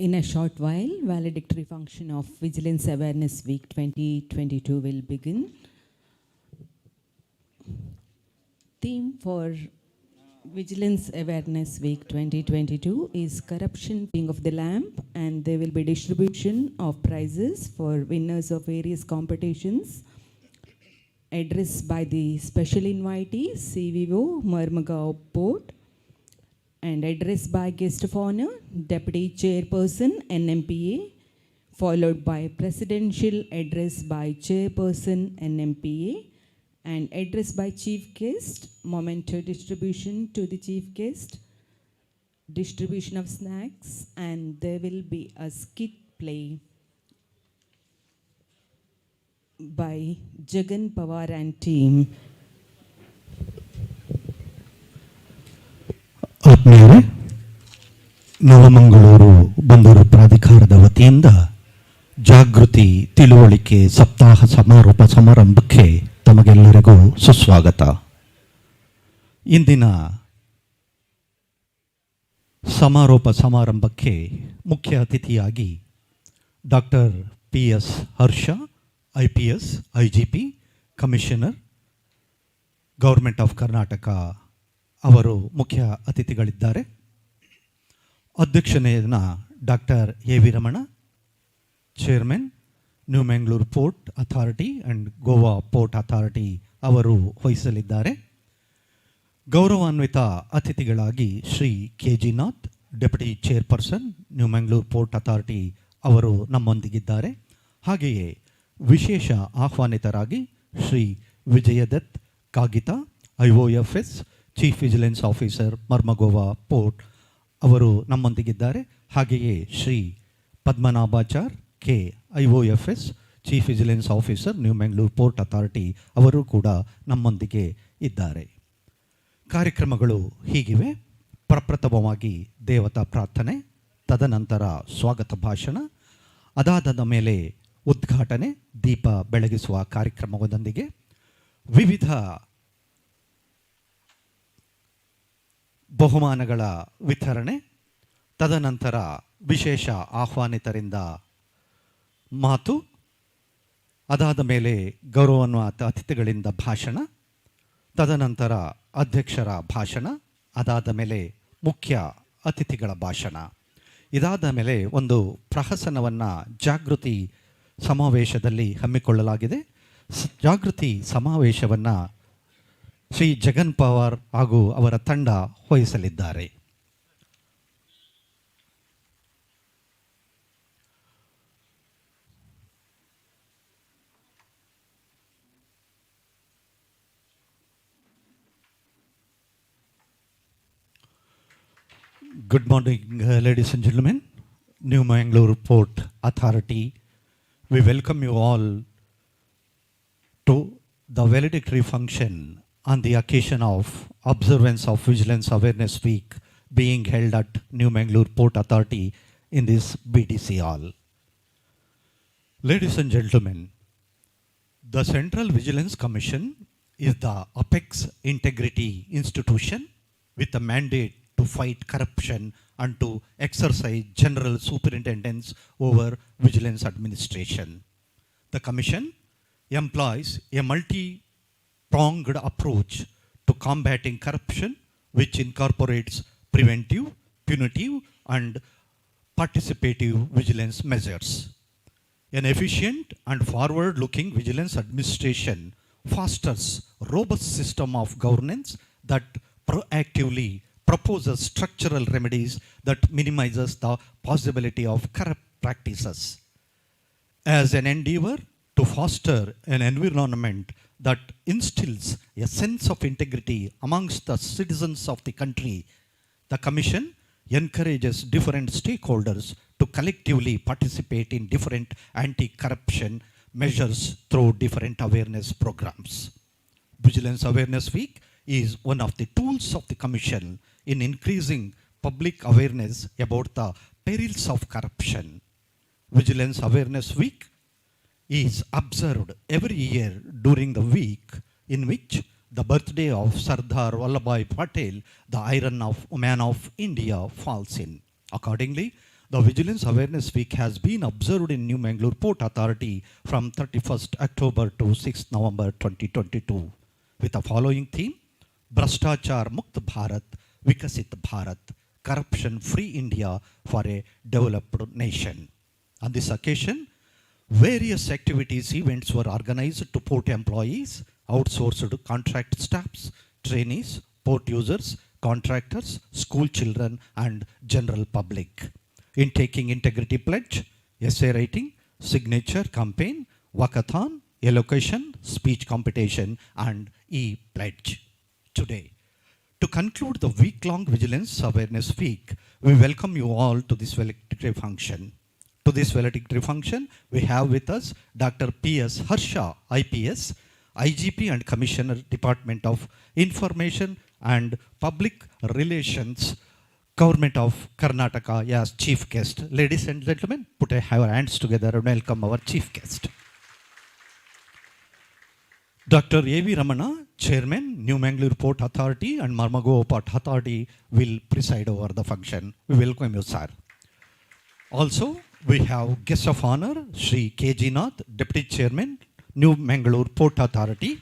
In a short while, valedictory function of Vigilance Awareness Week 2022 will begin. Theme for Vigilance Awareness Week 2022 is Corruption Being of the Lamp, and there will be distribution of prizes for winners of various competitions. Address by the special invitee, CVO Marmagaon Port, and address by guest of honor, Deputy Chairperson NMPA, followed by presidential address by Chairperson NMPA, and address by Chief Guest, memento distribution to the Chief Guest, distribution of snacks, and there will be a skit play by Jagan Pawar and team. ಆತ್ಮೀಯರೇ, ನವಮಂಗಳೂರು ಬಂದರು ಪ್ರಾಧಿಕಾರದ ವತಿಯಿಂದ ಜಾಗೃತಿ ತಿಳುವಳಿಕೆ ಸಪ್ತಾಹ ಸಮಾರೋಪ ಸಮಾರಂಭಕ್ಕೆ ತಮಗೆಲ್ಲರಿಗೂ ಸುಸ್ವಾಗತ. ಇಂದಿನ ಸಮಾರೋಪ ಸಮಾರಂಭಕ್ಕೆ ಮುಖ್ಯ ಅತಿಥಿಯಾಗಿ doctor PS Harsha, IPS, IGP, commissioner, government of Karnataka ಅವರು ಮುಖ್ಯ ಅತಿಥಿಗಳಿದ್ದಾರೆ. ಅಧ್ಯಕ್ಷತೆಯನ್ನು doctor AV Ramana, chairman, new Mangalore port authority and Goa port authority ಅವರು ವಹಿಸಲಿದ್ದಾರೆ. ಗೌರವಾನ್ವಿತ ಅತಿಥಿಗಳಾಗಿ Shri KG Nath, deputy chairperson, new Mangalore port authority ಅವರು ನಮ್ಮೊಂದಿಗಿದ್ದಾರೆ. ಹಾಗೆಯೇ ವಿಶೇಷ ಆಹ್ವಾನಿತರಾಗಿ Shri Vijayadatt Kagita, IOFS chief vigilance officer, Mormugao port ಅವರು ನಮ್ಮೊಂದಿಗಿದ್ದಾರೆ. ಹಾಗೆಯೇ Shri Padmanabhachar K, IOFS chief vigilance officer, new Mangalore port authority ಅವರು ಕೂಡ ನಮ್ಮೊಂದಿಗೆ ಇದ್ದಾರೆ. ಕಾರ್ಯಕ್ರಮಗಳು ಹೀಗಿವೆ. ಪ್ರಪ್ರಥಮವಾಗಿ ದೇವತಾ ಪ್ರಾರ್ಥನೆ, ತದನಂತರ ಸ್ವಾಗತ ಭಾಷಣ, ಅದಾದ ಮೇಲೆ ಉದ್ಘಾಟನೆ, ದೀಪ ಬೆಳಗಿಸುವ ಕಾರ್ಯಕ್ರಮದೊಂದಿಗೆ ವಿವಿಧ ಬಹುಮಾನಗಳ ವಿತರಣೆ, ತದನಂತರ ವಿಶೇಷ ಆಹ್ವಾನಿತರಿಂದ ಮಾತು, ಅದಾದ ಮೇಲೆ ಗೌರವಾನ್ವಿತ ಅತಿಥಿಗಳಿಂದ ಭಾಷಣ, ತದನಂತರ ಅಧ್ಯಕ್ಷರ ಭಾಷಣ, ಅದಾದ ಮೇಲೆ ಮುಖ್ಯ ಅತಿಥಿಗಳ ಭಾಷಣ. ಇದಾದ ಮೇಲೆ ಒಂದು ಪ್ರಹಸನವನ್ನು ಜಾಗೃತಿ ಸಮಾವೇಶದಲ್ಲಿ ಹಮ್ಮಿಕೊಳ್ಳಲಾಗಿದೆ. ಜಾಗೃತಿ ಸಮಾವೇಶವನ್ನು ಶ್ರೀ ಜಗನ್ ಪವಾರ್ ಹಾಗೂ ಅವರ ತಂಡ ವಹಿಸಲಿದ್ದಾರೆ. Good morning, ladies and gentlemen. New Mangalore Port Authority, we welcome you all to the valedictory function on the occasion of observance of Vigilance Awareness Week being held at New Mangalore Port Authority in this BDC hall. Ladies and gentlemen, the Central Vigilance Commission is the apex integrity institution with a mandate to fight corruption and to exercise general superintendence over vigilance administration. The Commission employs a multi-pronged approach to combating corruption, which incorporates preventive, punitive, and participative vigilance measures. An efficient and forward-looking vigilance administration fosters a robust system of governance that proactively proposes structural remedies that minimizes the possibility of corrupt practices. As an endeavor to foster an environment that instills a sense of integrity amongst the citizens of the country, the Commission encourages different stakeholders to collectively participate in different anti-corruption measures through different awareness programs. Vigilance Awareness Week is one of the tools of the Commission in increasing public awareness about the perils of corruption. Vigilance Awareness Week is observed every year during the week in which the birthday of Sardar Vallabhbhai Patel, the Iron Man of India, falls in. Accordingly, The Vigilance Awareness Week has been observed in New Mangalore Port Authority from 31st October to 6th November 2022 with the following theme: Bhrashtachar Mukt Bharat, Vikasit Bharat, Corruption Free India for a Developed Nation. On this occasion, various activities, events were organized to port employees, outsourced contract staffs, trainees, port users, contractors, school children, and general public. In taking integrity pledge, essay writing, signature campaign, walkathon, elocution, speech competition, and e-pledge. Today, to conclude the week-long Vigilance Awareness Week, we welcome you all to this valedictory function. To this valedictory function, we have with us Dr. P.S. Harsha, IPS, IGP and Commissioner, Department of Information and Public Relations, Government of Karnataka, as Chief Guest. Ladies and gentlemen, put our hands together and welcome our Chief Guest. Dr. A.V. Ramana, Chairman, New Mangalore Port Authority and Marmagao Port Authority will preside over the function. We welcome you, sir. Also, we have guest of honor, Shri K.G. Nath, Deputy Chairman, New Mangalore Port Authority.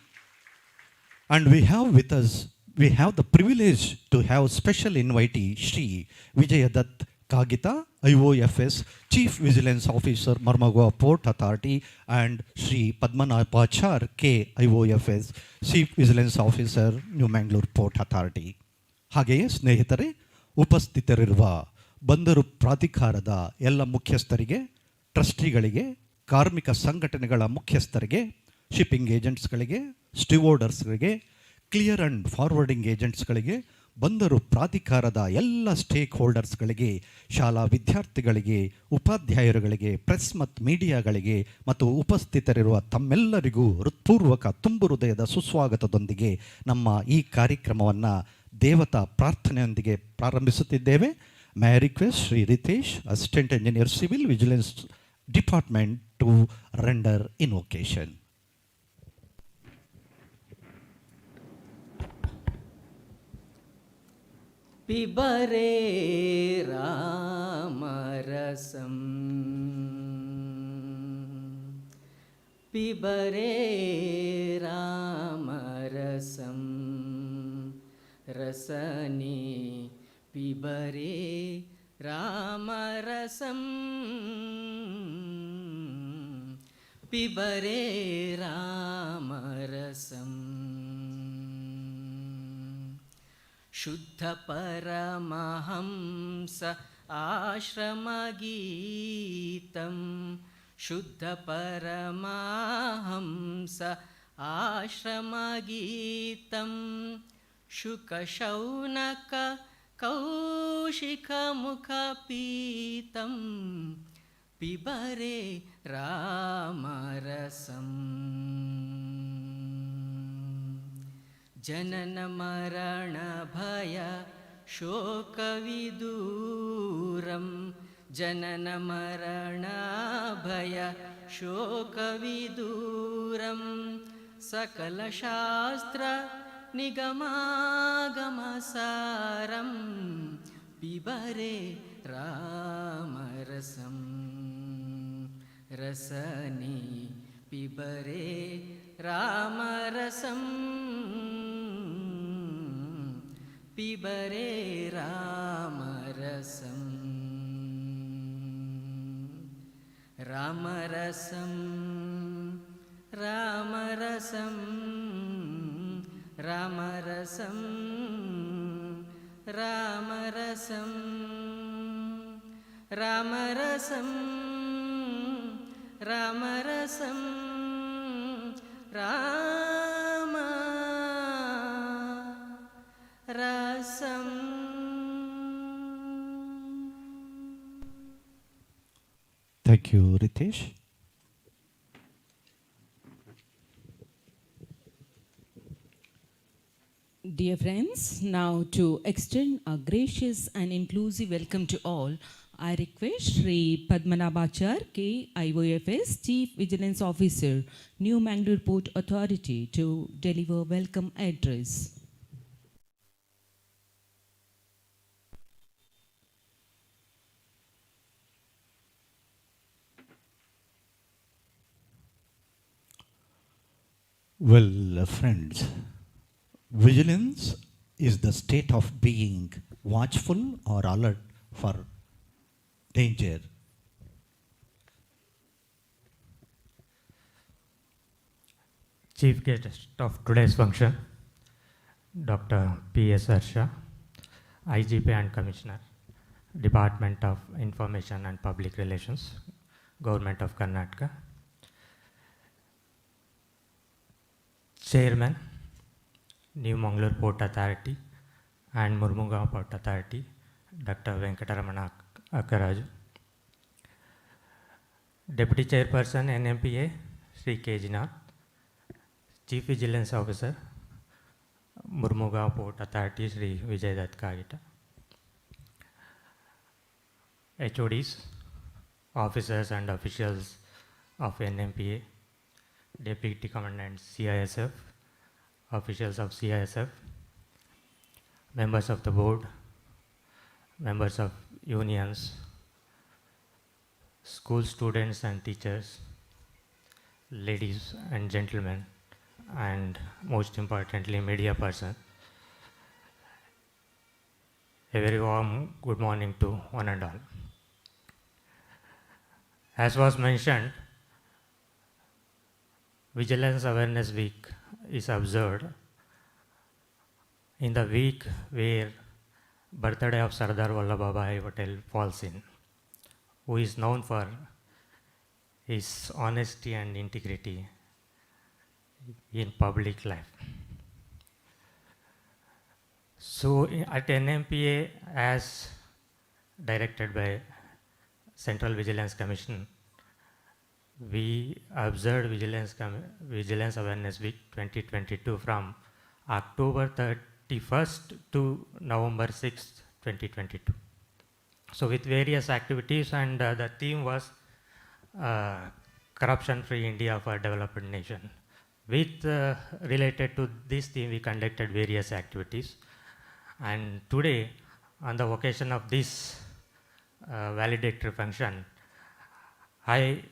And we have with us, we have the privilege to have special invitee, Shri Vijayadatt Kagita, IOFS, Chief Vigilance Officer, Marmagao Port Authority, and Shri Padmanabhachar K, IOFS, Chief Vigilance Officer, New Mangalore Port Authority. ಹಾಗೆಯೇ ಸ್ನೇಹಿತರೆ, ಉಪಸ್ಥಿತರಿರುವ ಬಂದರು ಪ್ರಾಧಿಕಾರದ ಎಲ್ಲ ಮುಖ್ಯಸ್ಥರಿಗೆ, ಟ್ರಸ್ಟಿಗಳಿಗೆ, ಕಾರ್ಮಿಕ ಸಂಘಟನೆಗಳ ಮುಖ್ಯಸ್ಥರಿಗೆ, shipping ಏಜೆಂಟ್ಸ್ಗಳಿಗೆ, ಸ್ಟಿವೋರ್ಡರ್ಸ್ಗಳಿಗೆ, clear and forwarding ಏಜೆಂಟ್ಸ್ಗಳಿಗೆ, ಬಂದರು ಪ್ರಾಧಿಕಾರದ ಎಲ್ಲ ಸ್ಟೇಕ್ ಹೋಲ್ಡರ್ಸ್ಗಳಿಗೆ, ಶಾಲಾ ವಿದ್ಯಾರ್ಥಿಗಳಿಗೆ, ಉಪಾಧ್ಯಾಯರುಗಳಿಗೆ, ಪ್ರೆಸ್ ಮತ್ತು ಮೀಡಿಯಾಗಳಿಗೆ ಮತ್ತು ಉಪಸ್ಥಿತರಿರುವ ತಮ್ಮೆಲ್ಲರಿಗೂ ಹೃತ್ಪೂರ್ವಕ ತುಂಬು ಹೃದಯದ ಸುಸ್ವಾಗತದೊಂದಿಗೆ ನಮ್ಮ ಈ ಕಾರ್ಯಕ್ರಮವನ್ನು ದೇವತಾ ಪ್ರಾರ್ಥನೆಯೊಂದಿಗೆ ಪ್ರಾರಂಭಿಸುತ್ತಿದ್ದೇವೆ. May I request Sri Ritesh, Assistant Engineer Civil Vigilance Department, to render invocation. Pibare Ramarasam, Pibare Ramarasam, Rasani Pibare Ramarasam, Pibare Ramarasam. Shuddha Paramahamsa Ashramageetam, Shuddha Paramahamsa Ashramageetam, Shuka Shaunaka Kaushika Mukhapitam, Pibare Ramarasam. Janana Marana Bhaya Shoka Viduram, Janana Marana Bhaya Shoka Viduram, Sakala Shastra Nigamagamasaram, Pibare Ramarasam, Rasani Pibare Ramarasam, Pibare Ramarasam, Ramarasam, Ramarasam, Ramarasam, Ramarasam, Ramarasam, Ramarasam, Ramarasam. Thank you, Ritesh. Dear friends, now to extend a gracious and inclusive welcome to all, I request Shri Padmanabhachar K, IOFS, Chief Vigilance Officer, New Mangalore Port Authority, to deliver welcome address. Well, friends, vigilance is the state of being watchful or alert for danger. Chief guest of today's function, Dr. P.S. Harsha, IGP and Commissioner, Department of Information and Public Relations, Government of Karnataka. Chairman, New Mangalore Port Authority and Murmugaon Port Authority, Dr. Venkataramana Akkaraju. Deputy Chairperson, NMPA, Sri Kejinath. Chief Vigilance Officer, Murmugaon Port Authority, Sri Vijay Dutt Kagita. HODs, officers and officials of NMPA, Deputy Commandant CISF, officials of CISF, members of the board, members of unions, school students and teachers, ladies and gentlemen, and most importantly, media person. A very warm good morning to one and all. As was mentioned, Vigilance Awareness Week is observed in the week where birthday of Sardar Vallabhbhai Patel falls in, who is known for his honesty and integrity in public life. So at NMPA, as directed by Central Vigilance Commission, we observed Vigilance Awareness Week 2022 from October 31st to November 6th, 2022. So with various activities, and the theme was Corruption-Free India for Developed Nation. With related to this theme, we conducted various activities. And today, on the occasion of this valedictory function, I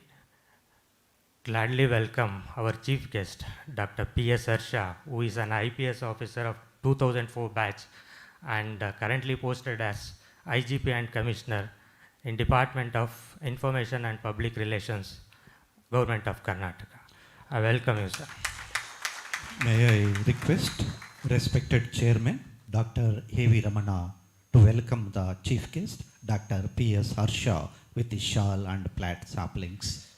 gladly welcome our chief guest, Dr. P.S. Harsha, who is an IPS officer of 2004 batch and currently posted as IGP and Commissioner in Department of Information and Public Relations, Government of Karnataka. I welcome you, sir. May I request respected Chairman, Dr. A.V. Ramana, to welcome the chief guest, Dr. P.S. Harsha, with his shawl and plaid saplings.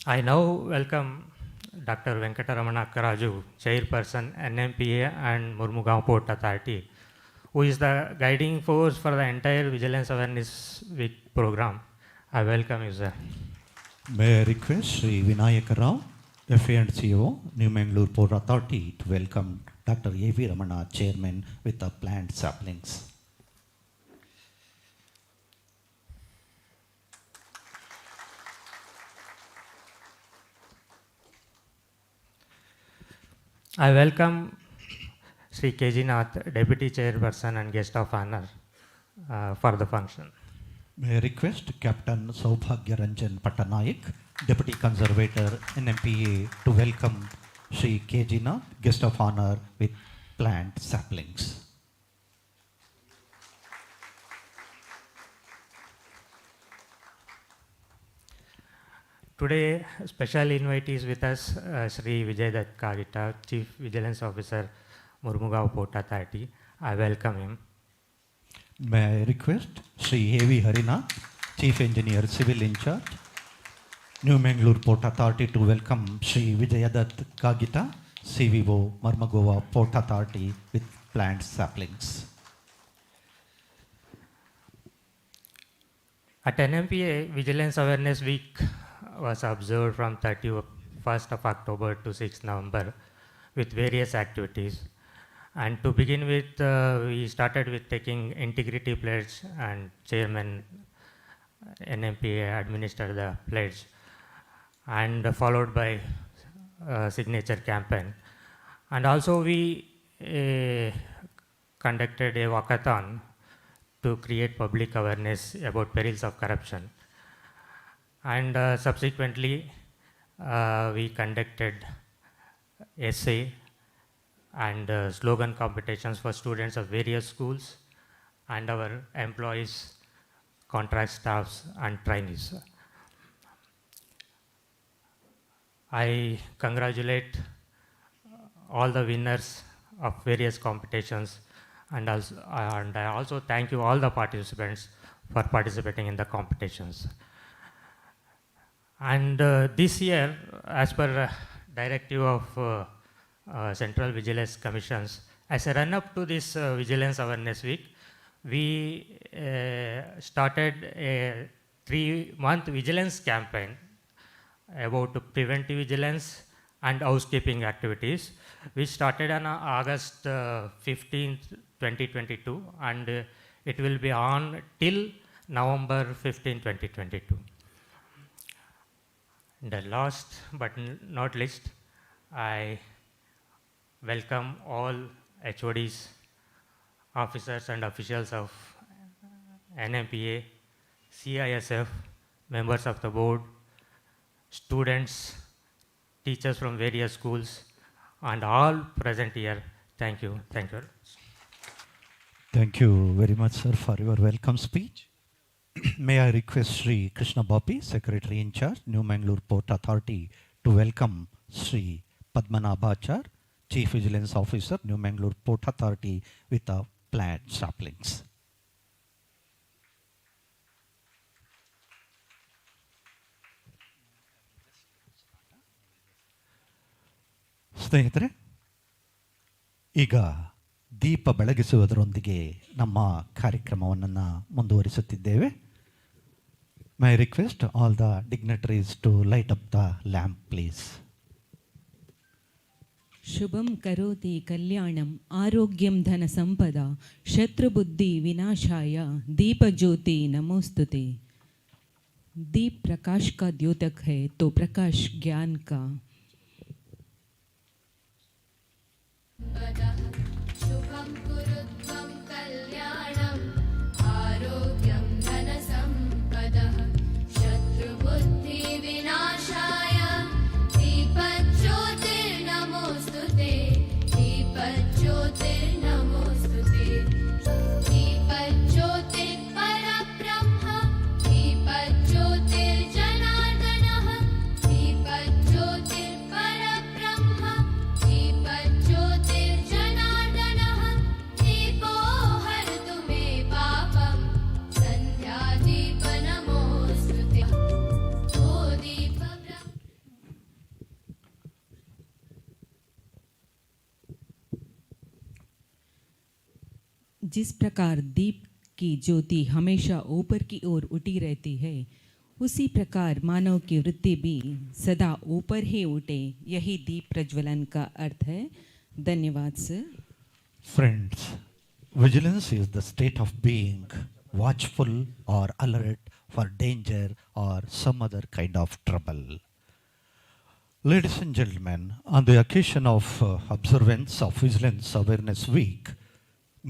I now welcome Dr. Venkataramana Akkaraju, Chairperson, NMPA and Murmugaon Port Authority, who is the guiding force for the entire Vigilance Awareness Week program. I welcome you, sir. May I request Sri Vinayaka Rao, FA and CO, New Mangalore Port Authority, to welcome Dr. A.V. Ramana, Chairman, with the planned saplings. I welcome Sri Kejinath, Deputy Chairperson and Guest of Honor for the function. May I request Captain Saubhagya Ranjan Patanaik, Deputy Conservator, NMPA, to welcome Sri Kejinath, Guest of Honor, with planned saplings. Today, special invitee is with us, Sri Vijay Dutt Kagita, Chief Vigilance Officer, Murmugaon Port Authority. I welcome him. May I request Sri A.V. Harina, Chief Engineer, Civil in Charge, New Mangalore Port Authority, to welcome Sri Vijay Dutt Kagita, CVO, Murmugaon Port Authority, with planned saplings. At NMPA, Vigilance Awareness Week was observed from 31st of October to 6th November with various activities. And to begin with, we started with taking integrity pledge, and Chairman NMPA administered the pledge. and followed by signature campaign. And also we conducted a walkathon to create public awareness about perils of corruption. And subsequently, we conducted essay and slogan competitions for students of various schools and our employees, contract staffs, and trainees. I congratulate all the winners of various competitions, and I also thank you all the participants for participating in the competitions. And this year, as per directive of Central Vigilance Commissions, as a run-up to this Vigilance Awareness Week, we started a 3-month vigilance campaign about preventive vigilance and housekeeping activities, which started on August 15th, 2022, and it will be on till November 15, 2022. The last but not least, I welcome all HODs, officers and officials of nmpa, CISF, members of the board, students, teachers from various schools, and all present here. Thank you. Thank you. Thank you very much, sir, for your welcome speech. May I request Sri Krishna Bapi, Secretary in Charge, New Mangalore Port Authority, to welcome Sri Padmanabhachar, Chief Vigilance Officer, New Mangalore Port Authority, with the plant saplings. ಸ್ನೇಹಿತರೆ, ಈಗ ದೀಪ ಬೆಳಗಿಸುವುದರೊಂದಿಗೆ ನಮ್ಮ ಕಾರ್ಯಕ್ರಮವನ್ನು ಮುಂದುವರಿಸುತ್ತಿದ್ದೇವೆ. May I request all the dignitaries to light up the lamp, please. ಶುಭಂ ಕರೋತಿ ಕಲ್ಯಾಣಂ ಆರೋಗ್ಯಂ ಧನ ಸಂಪದ ಶತ್ರುಬುದ್ಧಿ ವಿನಾಶಾಯ दीपज्योति नमोस्तुते. दीप प्रकाश का द्योतक है तो प्रकाश ज्ञान का. शुभं कुरुत्वं कल्याणम् आरोग्यं धनसम्पदः शत्रुबुद्धि विनाशाय दीपज्योतिर्नमोस्तुते दीपज्योतिर्नमोस्तुते दीपज्योतिर्परब्रह्म दीपज्योतिर्जनार्दनः दीपज्योतिर्परब्रह्म दीपज्योतिर्जनार्दनः दीपो हरतु मे पापं सन्ध्यादीप नमोस्तुते ओ दीप जिस प्रकार दीप की ज्योति हमेशा ऊपर की ओर उठी रहती है, उसी प्रकार मानव की वृत्ति भी सदा ऊपर ही उठे, यही दीप प्रज्वलन का अर्थ है. धन्यवाद sir. Friends, vigilance is the state of being watchful or alert for danger or some other kind of trouble. Ladies and gentlemen, on the occasion of observance of Vigilance Awareness Week,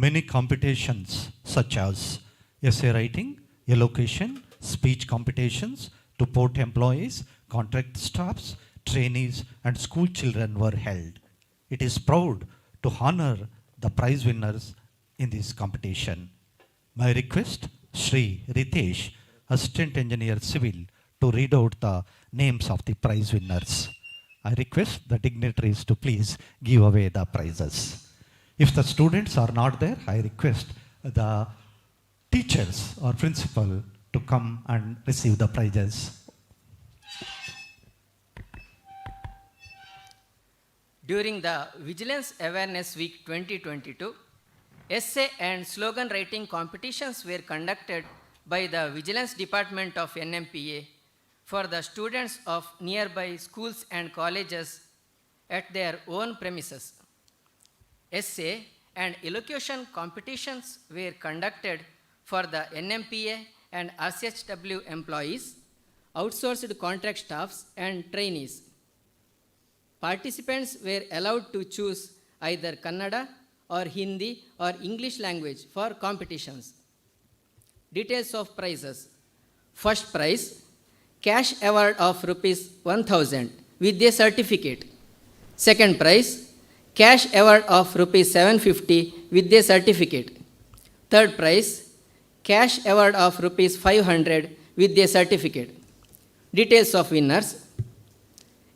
many competitions such as essay writing, elocution, speech competitions to port employees, contract staffs, trainees, and school children were held. It is proud to honor the prize winners in this competition. My request, Sri Ritesh, Assistant Engineer Civil, to read out the names of the prize winners. I request the dignitaries to please give away the prizes. If the students are not there, I request the teachers or principal to come and receive the prizes. During the Vigilance Awareness Week 2022, essay and slogan writing competitions were conducted by the Vigilance Department of NMPA for the students of nearby schools and colleges at their own premises. Essay and elocution competitions were conducted for the NMPA and RCHW employees outsourced contract staffs, and trainees. Participants were allowed to choose either Kannada or Hindi or English language for competitions. Details of prizes. First prize, cash award of rupees 1000 with a certificate. Second prize, cash award of rupees 750 with a certificate. Third prize, cash award of rupees 500 with a certificate. Details of winners.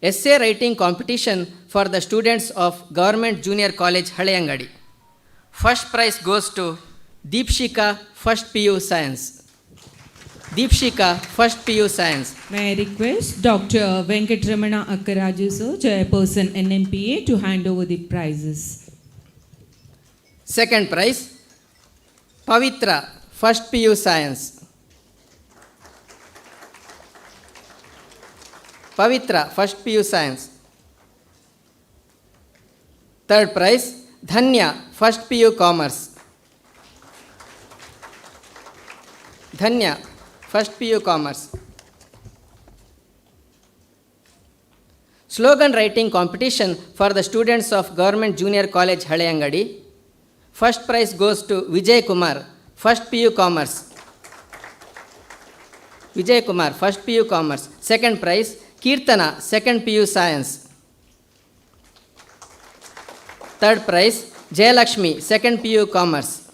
Essay writing competition for the students of Government Junior College, Halayangadi. First prize goes to Deepshika, First PU Science. Deepshika, First PU Science. May I request Dr. Venkatramana Akkaraju, sir, Chairperson NMPA, to hand over the prizes. Second prize, Pavitra, First PU Science. Pavitra, First PU Science. Third prize, Dhanya, First PU Commerce. Dhanya, First PU Commerce. Slogan writing competition for the students of Government Junior College, Halayangadi. First prize goes to Vijay Kumar, First PU Commerce. Vijay Kumar, First PU Commerce. Second prize, Kirtana, Second PU Science. Third prize, Jayalakshmi, Second PU Commerce.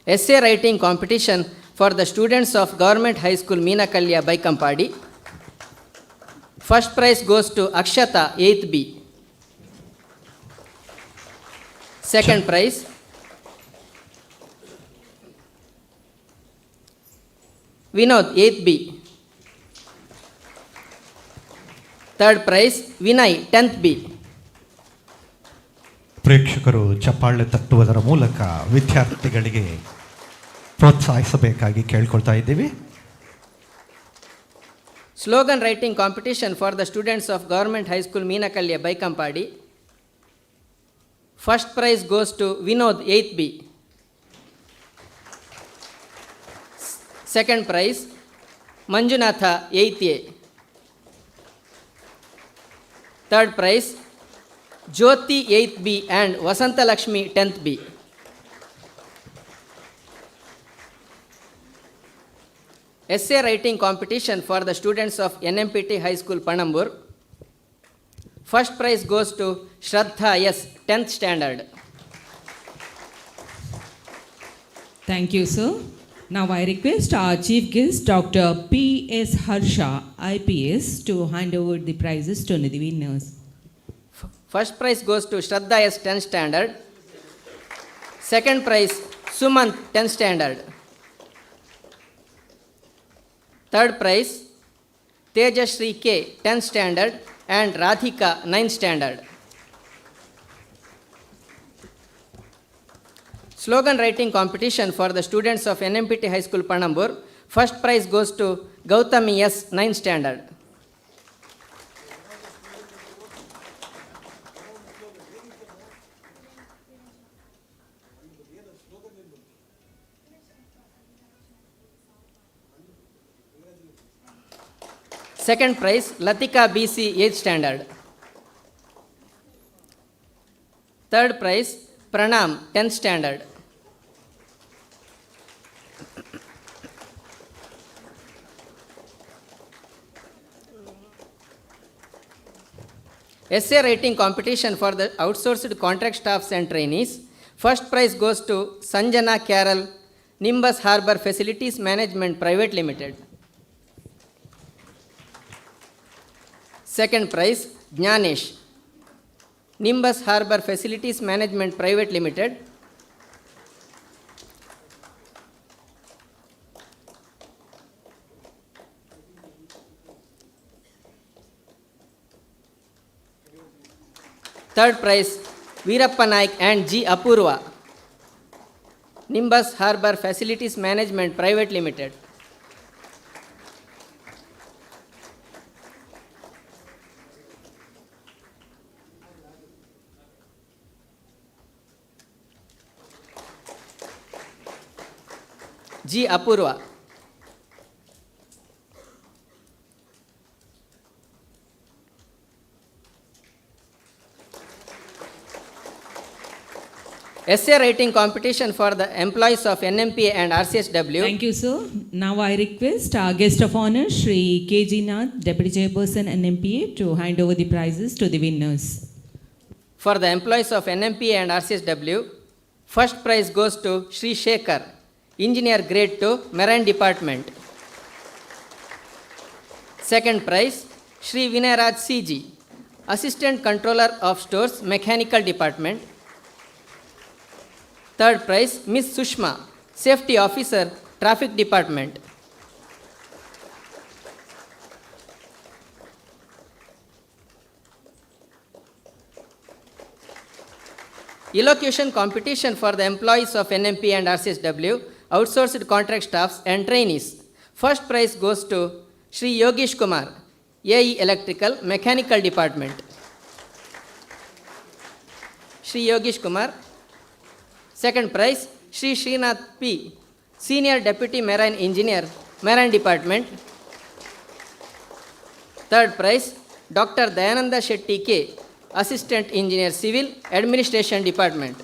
Essay writing competition for the students of Government High School, Meenakalya, Baikampadi. First prize goes to Akshata, 8th B. Second prize, Vinod, 8th B. Third prize, Vinay, 10th B. ಪ್ರೇಕ್ಷಕರು ಚಪ್ಪಾಳೆ ತಟ್ಟುವುದರ ಮೂಲಕ ವಿದ್ಯಾರ್ಥಿಗಳಿಗೆ ಪ್ರೋತ್ಸಾಹಿಸಬೇಕಾಗಿ ಕೇಳ್ಕೊಳ್ತಾ ಇದ್ದೀವಿ. Slogan writing competition for the students of Government High School, Meenakalya, Baikampadi. First prize goes to Vinod, 8th B. Second prize, Manjunatha, 8th A. Third prize, Jyoti, 8th B, and Vasanta Lakshmi, 10th B. Essay writing competition for the students of NMPT High School, Panambur. First prize goes to Shraddha S, 10th standard. Thank you, sir. Now I request our chief guest, Dr. P.S. Harsha, IPS, to hand over the prizes to the winners. First prize goes to Shraddha S, 10th standard. Second prize, Sumant, 10th standard. Third prize, Tejashri K, 10th standard, and Radhika, 9th standard. Slogan writing competition for the students of NMPT High School, Panambur. First prize goes to Gautami S, 9th standard. Second prize, Latika BC, 8th standard. Third prize, Pranam, 10th standard. Essay writing competition for the outsourced contract staffs and trainees. First prize goes to Sanjana Carol, Nimbus Harbour Facilities Management Private Limited. Second prize, Jnanesh, Nimbus Harbour Facilities Management Private Limited. Third prize, Veerappa Naik and G. Apurva, Nimbus Harbour Facilities Management Private Limited. G. Apurva. essay writing competition for the employees of NMPA and RCSW. Thank you, sir. Now I request our guest of honor, Shri K.G. Nath, Deputy Chairperson NMPA, to hand over the prizes to the winners. For the employees of NMPA and RCSW, first prize goes to Shri Shekhar, Engineer Grade 2, Marine Department. Second prize, Shri Vinay CG, Assistant Controller of Stores, Mechanical Department. Third prize, Miss Sushma, Safety Officer, Traffic Department. Elocution competition for the employees of NMP and RCSW, outsourced contract staffs and trainees. First prize goes to Shri Yogesh Kumar, AE Electrical, Mechanical Department. Shri Yogesh Kumar. Second prize, Shri Srinath P, Senior Deputy Marine Engineer, Marine Department. Third prize, Dr. Dayananda Shetty K, Assistant Engineer Civil, Administration Department.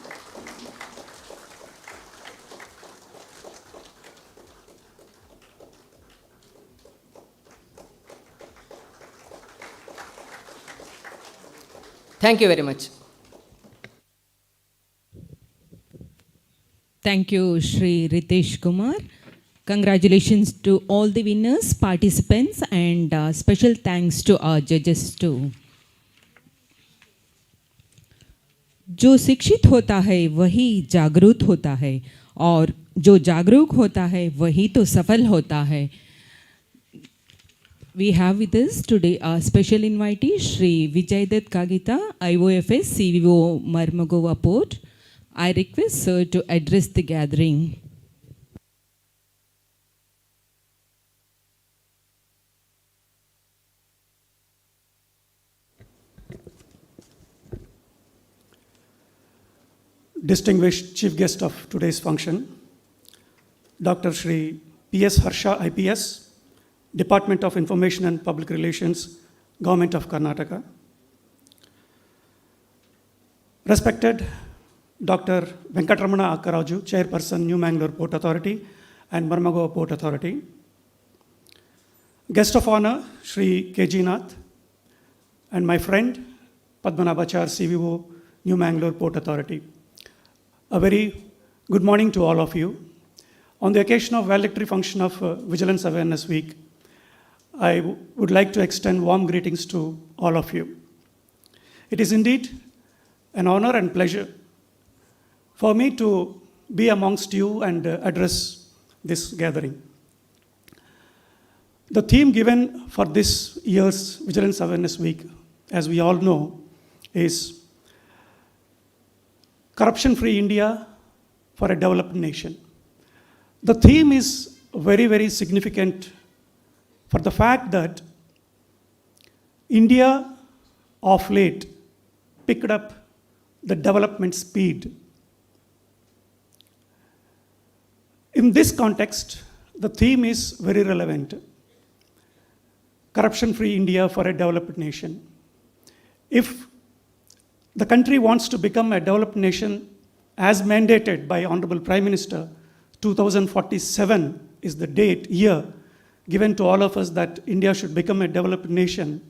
Thank you very much. Thank you, Shri Ritesh Kumar. Congratulations to all the winners, participants, and special thanks to our judges too. जो शिक्षित होता है वही जागरूक होता है और जो जागरूक होता है वही तो सफल होता है. We have with us today our special invitee, Shri Vijaydat Kagita, IOFS CVO Marmagova Port. I request sir to address the gathering. Distinguished chief guest of today's function, Dr. Shri P.S. Harsha IPS, Department of Information and Public Relations, Government of Karnataka. Respected Dr. Venkatramana Akkaraju, Chairperson, New Mangalore Port Authority and Marmagova Port Authority. Guest of honor, Shri K.G. Nath, and my friend, Padmanabhachar, CVO, New Mangalore Port Authority. A very good morning to all of you. On the occasion of valedictory function of Vigilance Awareness Week, I would like to extend warm greetings to all of you. It is indeed an honor and pleasure for me to be amongst you and address this gathering. The theme given for this year's Vigilance Awareness Week, as we all know, is Corruption-Free India for a Developed Nation. The theme is very, very significant for the fact that India of late picked up the development speed. In this context, the theme is very relevant. Corruption-Free India for a Developed Nation. If the country wants to become a developed nation as mandated by Honorable Prime Minister, 2047 is the year given to all of us that India should become a developed nation,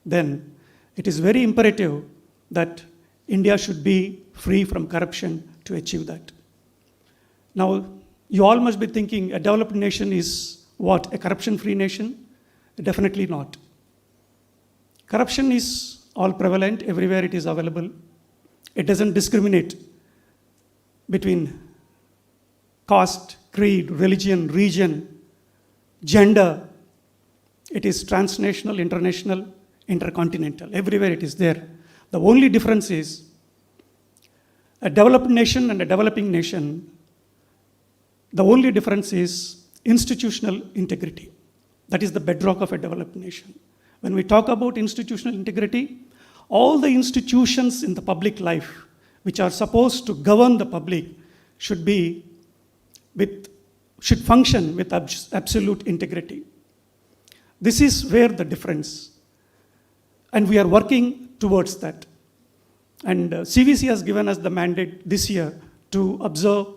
then it is very imperative that India should be free from corruption to achieve that. Now, you all must be thinking a developed nation is what? A corruption-free nation? Definitely not. Corruption is all prevalent, everywhere it is available. It doesn't discriminate between caste, creed, religion, region, gender. It is transnational, international, intercontinental. Everywhere it is there. The only difference is a developed nation and a developing nation. The only difference is institutional integrity. That is the bedrock of a developed nation. When we talk about institutional integrity, all the institutions in the public life which are supposed to govern the public should function with absolute integrity. This is where the difference, and we are working towards that. And CVC has given us the mandate this year to observe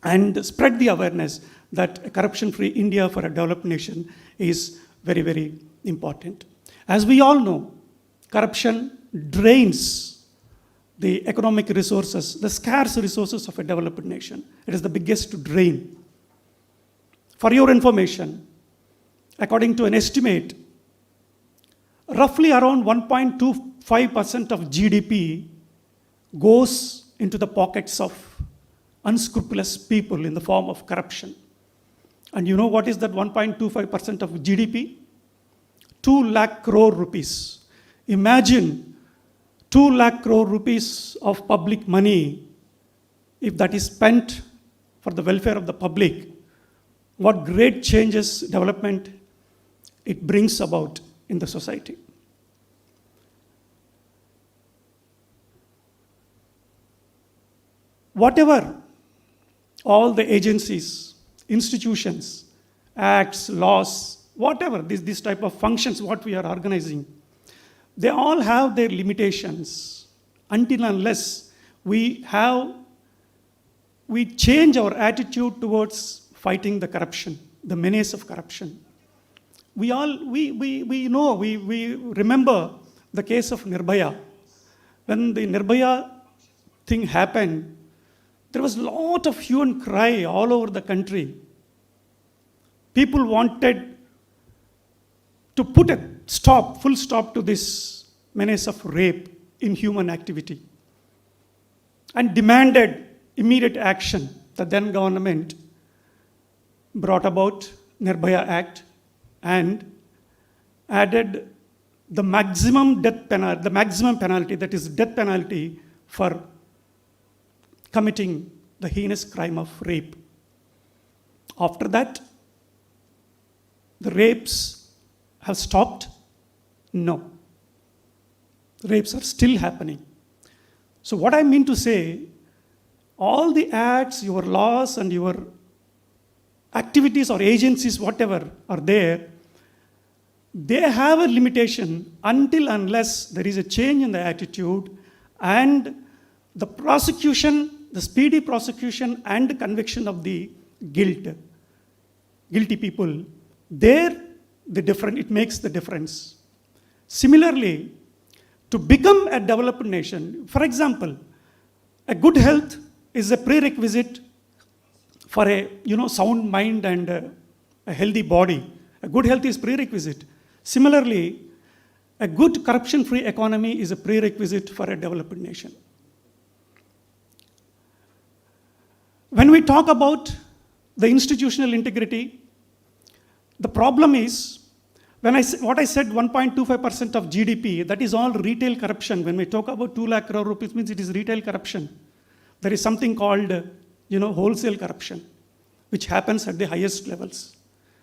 and spread the awareness that a corruption-free India for a developed nation is very, very important. As we all know, corruption drains the economic resources, the scarce resources of a developed nation. It is the biggest drain. For your information, according to an estimate, roughly around 1.25% of GDP goes into the pockets of unscrupulous people in the form of corruption. And you know what is that 1.25% of GDP? 2 lakh crore rupees. Imagine 2 lakh crore rupees of public money, if that is spent for the welfare of the public, what great changes, development it brings about in the society. Whatever all the agencies, institutions, acts, laws, whatever, this type of functions, what we are organizing, they all have their limitations until unless we change our attitude towards fighting the corruption, the menace of corruption. We remember the case of Nirbhaya. When the Nirbhaya thing happened, there was a lot of hue and cry all over the country. People wanted to put a full stop to this menace of rape, inhuman activity, and demanded immediate action. The then government brought about Nirbhaya Act and added the maximum penalty, that is death penalty for committing the heinous crime of rape. After that, the rapes have stopped? No. Rapes are still happening. So what I mean to say, all the acts, your laws and your activities or agencies, whatever are there, they have a limitation until unless there is a change in the attitude and the prosecution, the speedy prosecution and conviction of the guilty people, it makes the difference. Similarly, to become a developed nation, for example, a good health is a prerequisite for a sound mind and a healthy body. A good health is prerequisite. Similarly, a good corruption-free economy is a prerequisite for a developed nation. When we talk about the institutional integrity, the problem is, what I said 1.25% of GDP, that is all retail corruption. When we talk about 2 lakh crore rupees, means it is retail corruption. There is something called wholesale corruption, which happens at the highest levels.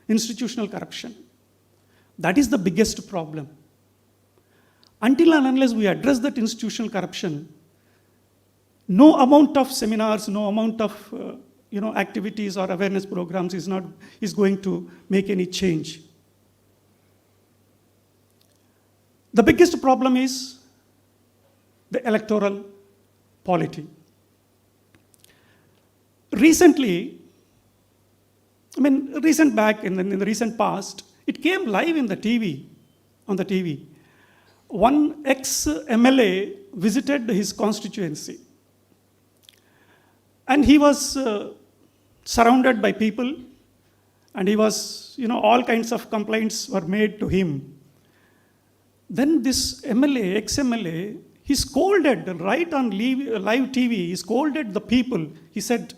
Institutional corruption. That is the biggest problem. Until and unless we address that institutional corruption, no amount of seminars, no amount of activities or awareness programs is going to make any change. The biggest problem is the electoral polity. Recently, in the recent past, it came live on the TV. One ex-MLA visited his constituency. And he was surrounded by people, and he was, all kinds of complaints were made to him. Then this ex-MLA, he scolded right on live TV, he scolded the people. He said,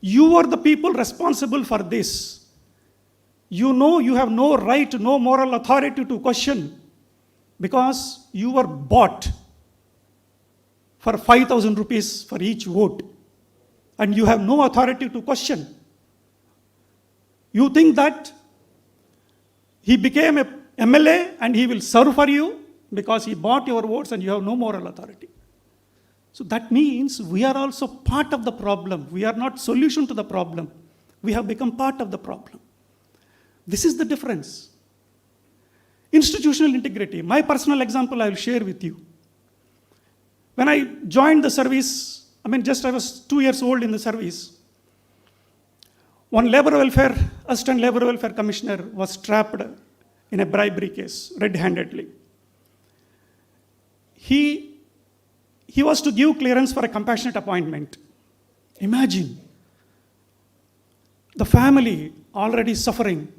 "You are the people responsible for this. You have no right, no moral authority to question because you were bought for 5,000 rupees for each vote. And you have no authority to question. You think that he became a MLA and he will serve for you because he bought your votes and you have no moral authority." So that means we are also part of the problem. We are not solution to the problem. We have become part of the problem. This is the difference. Institutional integrity. My personal example I will share with you. When I joined the service I mean, just I was 2 years old in the service. One assistant labor welfare commissioner was trapped in a bribery case, red-handedly. He was to give clearance for a compassionate appointment. Imagine the family already suffering,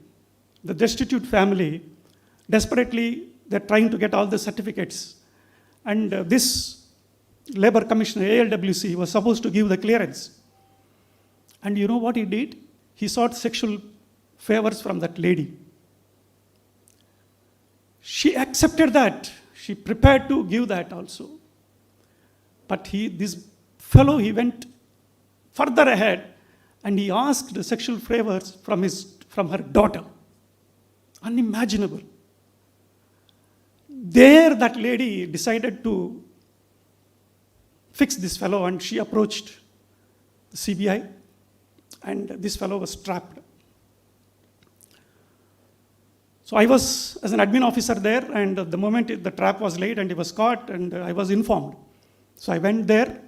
the destitute family, desperately they're trying to get all the certificates. And this labor commissioner, ALWC, was supposed to give the clearance. And you know what he did? He sought sexual favors from that lady. She accepted that. She prepared to give that also. But this fellow, he went further ahead and he asked the sexual favors from her daughter. Unimaginable. There, that lady decided to fix this fellow and she approached the CBI and this fellow was trapped. So I was, as an admin officer there, and the moment the trap was laid and he was caught, and I was informed. So I went there.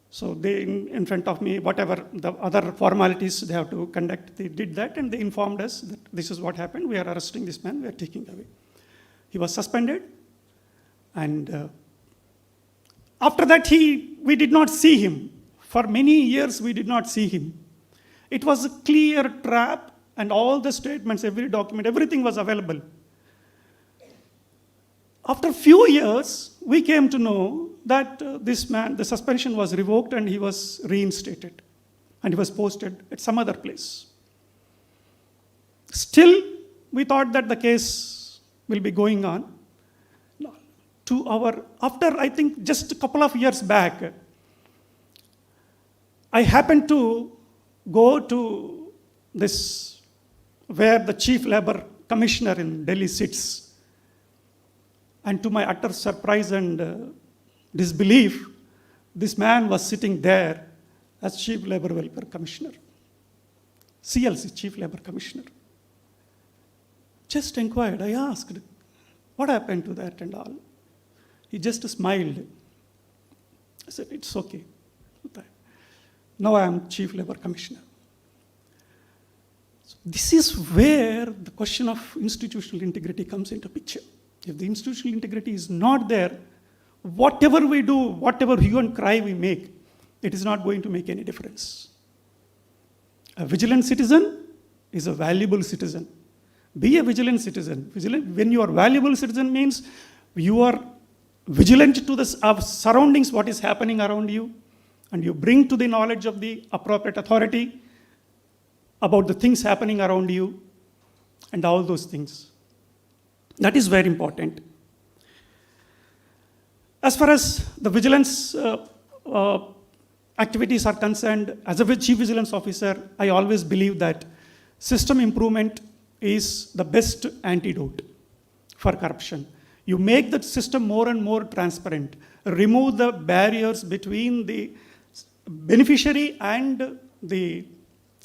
So they, in front of me, whatever the other formalities they have to conduct, they did that, and they informed us that this is what happened. We are arresting this man. We are taking away. He was suspended, and after that, we did not see him. For many years, we did not see him. It was a clear trap, and all the statements, every document, everything was available. After a few years, we came to know that this man, the suspension was revoked and he was reinstated. And he was posted at some other place. Still, we thought that the case will be going on. After I think just a couple of years back, I happened to go to this, where the chief labor commissioner in Delhi sits. And to my utter surprise and disbelief, this man was sitting there as Chief Labor Welfare Commissioner. CLC, Chief Labor Commissioner. Just inquired, I asked, what happened to that and all? He just smiled. I said, it's okay. Now I am Chief Labor Commissioner. So this is where the question of institutional integrity comes into picture. If the institutional integrity is not there, whatever we do, whatever hue and cry we make, it is not going to make any difference. A vigilant citizen is a valuable citizen. Be a vigilant citizen. When you are a valuable citizen means you are vigilant to the surroundings, what is happening around you, and you bring to the knowledge of the appropriate authority about the things happening around you and all those things. That is very important. As far as the vigilance activities are concerned, as a chief vigilance officer, I always believe that system improvement is the best antidote for corruption. You make the system more and more transparent, remove the barriers between the beneficiary and the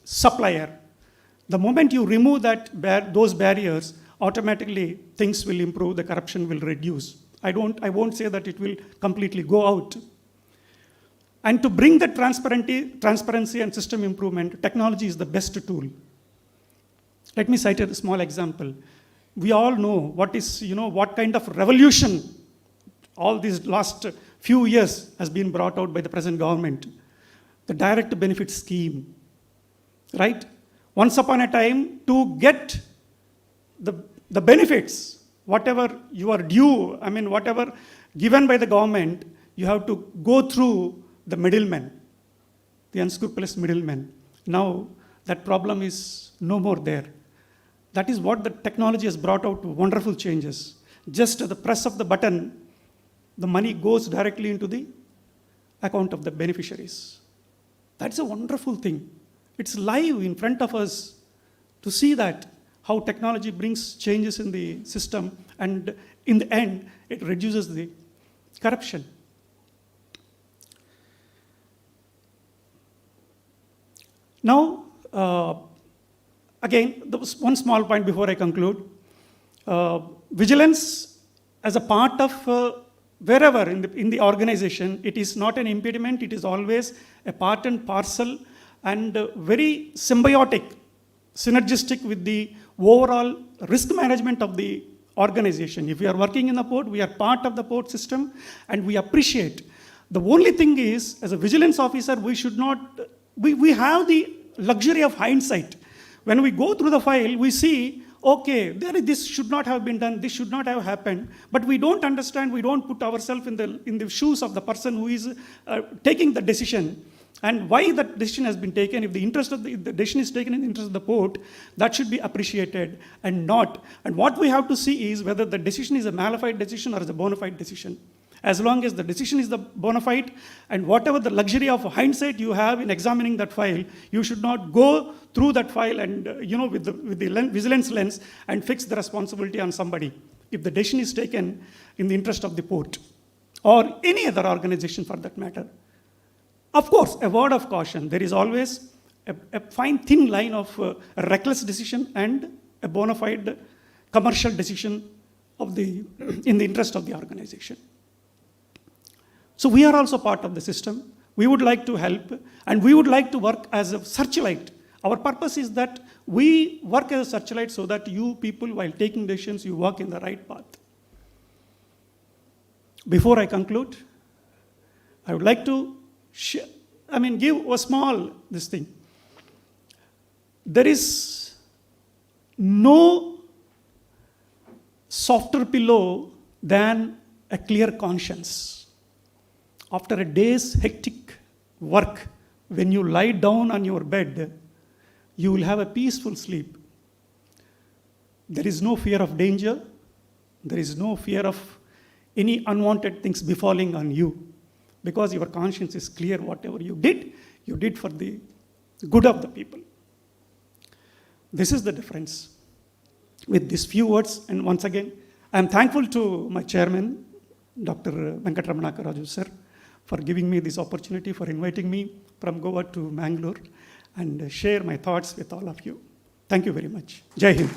supplier. The moment you remove those barriers, automatically things will improve, the corruption will reduce. I won't say that it will completely go out. And to bring that transparency and system improvement, technology is the best tool. Let me cite a small example. We all know what kind of revolution all these last few years has been brought out by the present government. The direct benefit scheme, right? Once upon a time, to get the benefits, whatever you are due, whatever given by the government, you have to go through the middlemen, the unscrupulous middlemen. Now, that problem is no more there. That is what the technology has brought out, wonderful changes. Just at the press of the button, the money goes directly into the account of the beneficiaries. That's a wonderful thing. It's live in front of us to see that, how technology brings changes in the system, and in the end, it reduces the corruption. Now, again, there was one small point before I conclude. Vigilance as a part of wherever in the organization, it is not an impediment, it is always a part and parcel and very symbiotic, synergistic with the overall risk management of the organization. If we are working in the port, we are part of the port system and we appreciate. The only thing is, as a vigilance officer, we should not, we have the luxury of hindsight. When we go through the file, we see, okay, this should not have been done, this should not have happened, but we don't understand, we don't put ourselves in the shoes of the person who is taking the decision and why that decision has been taken. If the decision is taken in the interest of the port, that should be appreciated and not. And what we have to see is whether the decision is a bona fide decision or is a bona fide decision. As long as the decision is the bona fide, and whatever the luxury of hindsight you have in examining that file, you should not go through that file and, with the vigilance lens and fix the responsibility on somebody. If the decision is taken in the interest of the port, or any other organization for that matter. Of course, a word of caution. There is always a fine, thin line of a reckless decision and a bona fide commercial decision in the interest of the organization. So we are also part of the system. We would like to help, and we would like to work as a searchlight. Our purpose is that we work as a searchlight so that you people, while taking decisions, you work in the right path. Before I conclude, I would like to give a small thing. There is no softer pillow than a clear conscience. After a day's hectic work, when you lie down on your bed, you will have a peaceful sleep. There is no fear of danger. There is no fear of any unwanted things befalling on you, because your conscience is clear. Whatever you did for the good of the people. This is the difference. With these few words, and once again, I am thankful to my chairman, Dr. Venkatramana Raju sir, for giving me this opportunity, for inviting me from Goa to Mangalore and share my thoughts with all of you. Thank you very much. Jai Hind.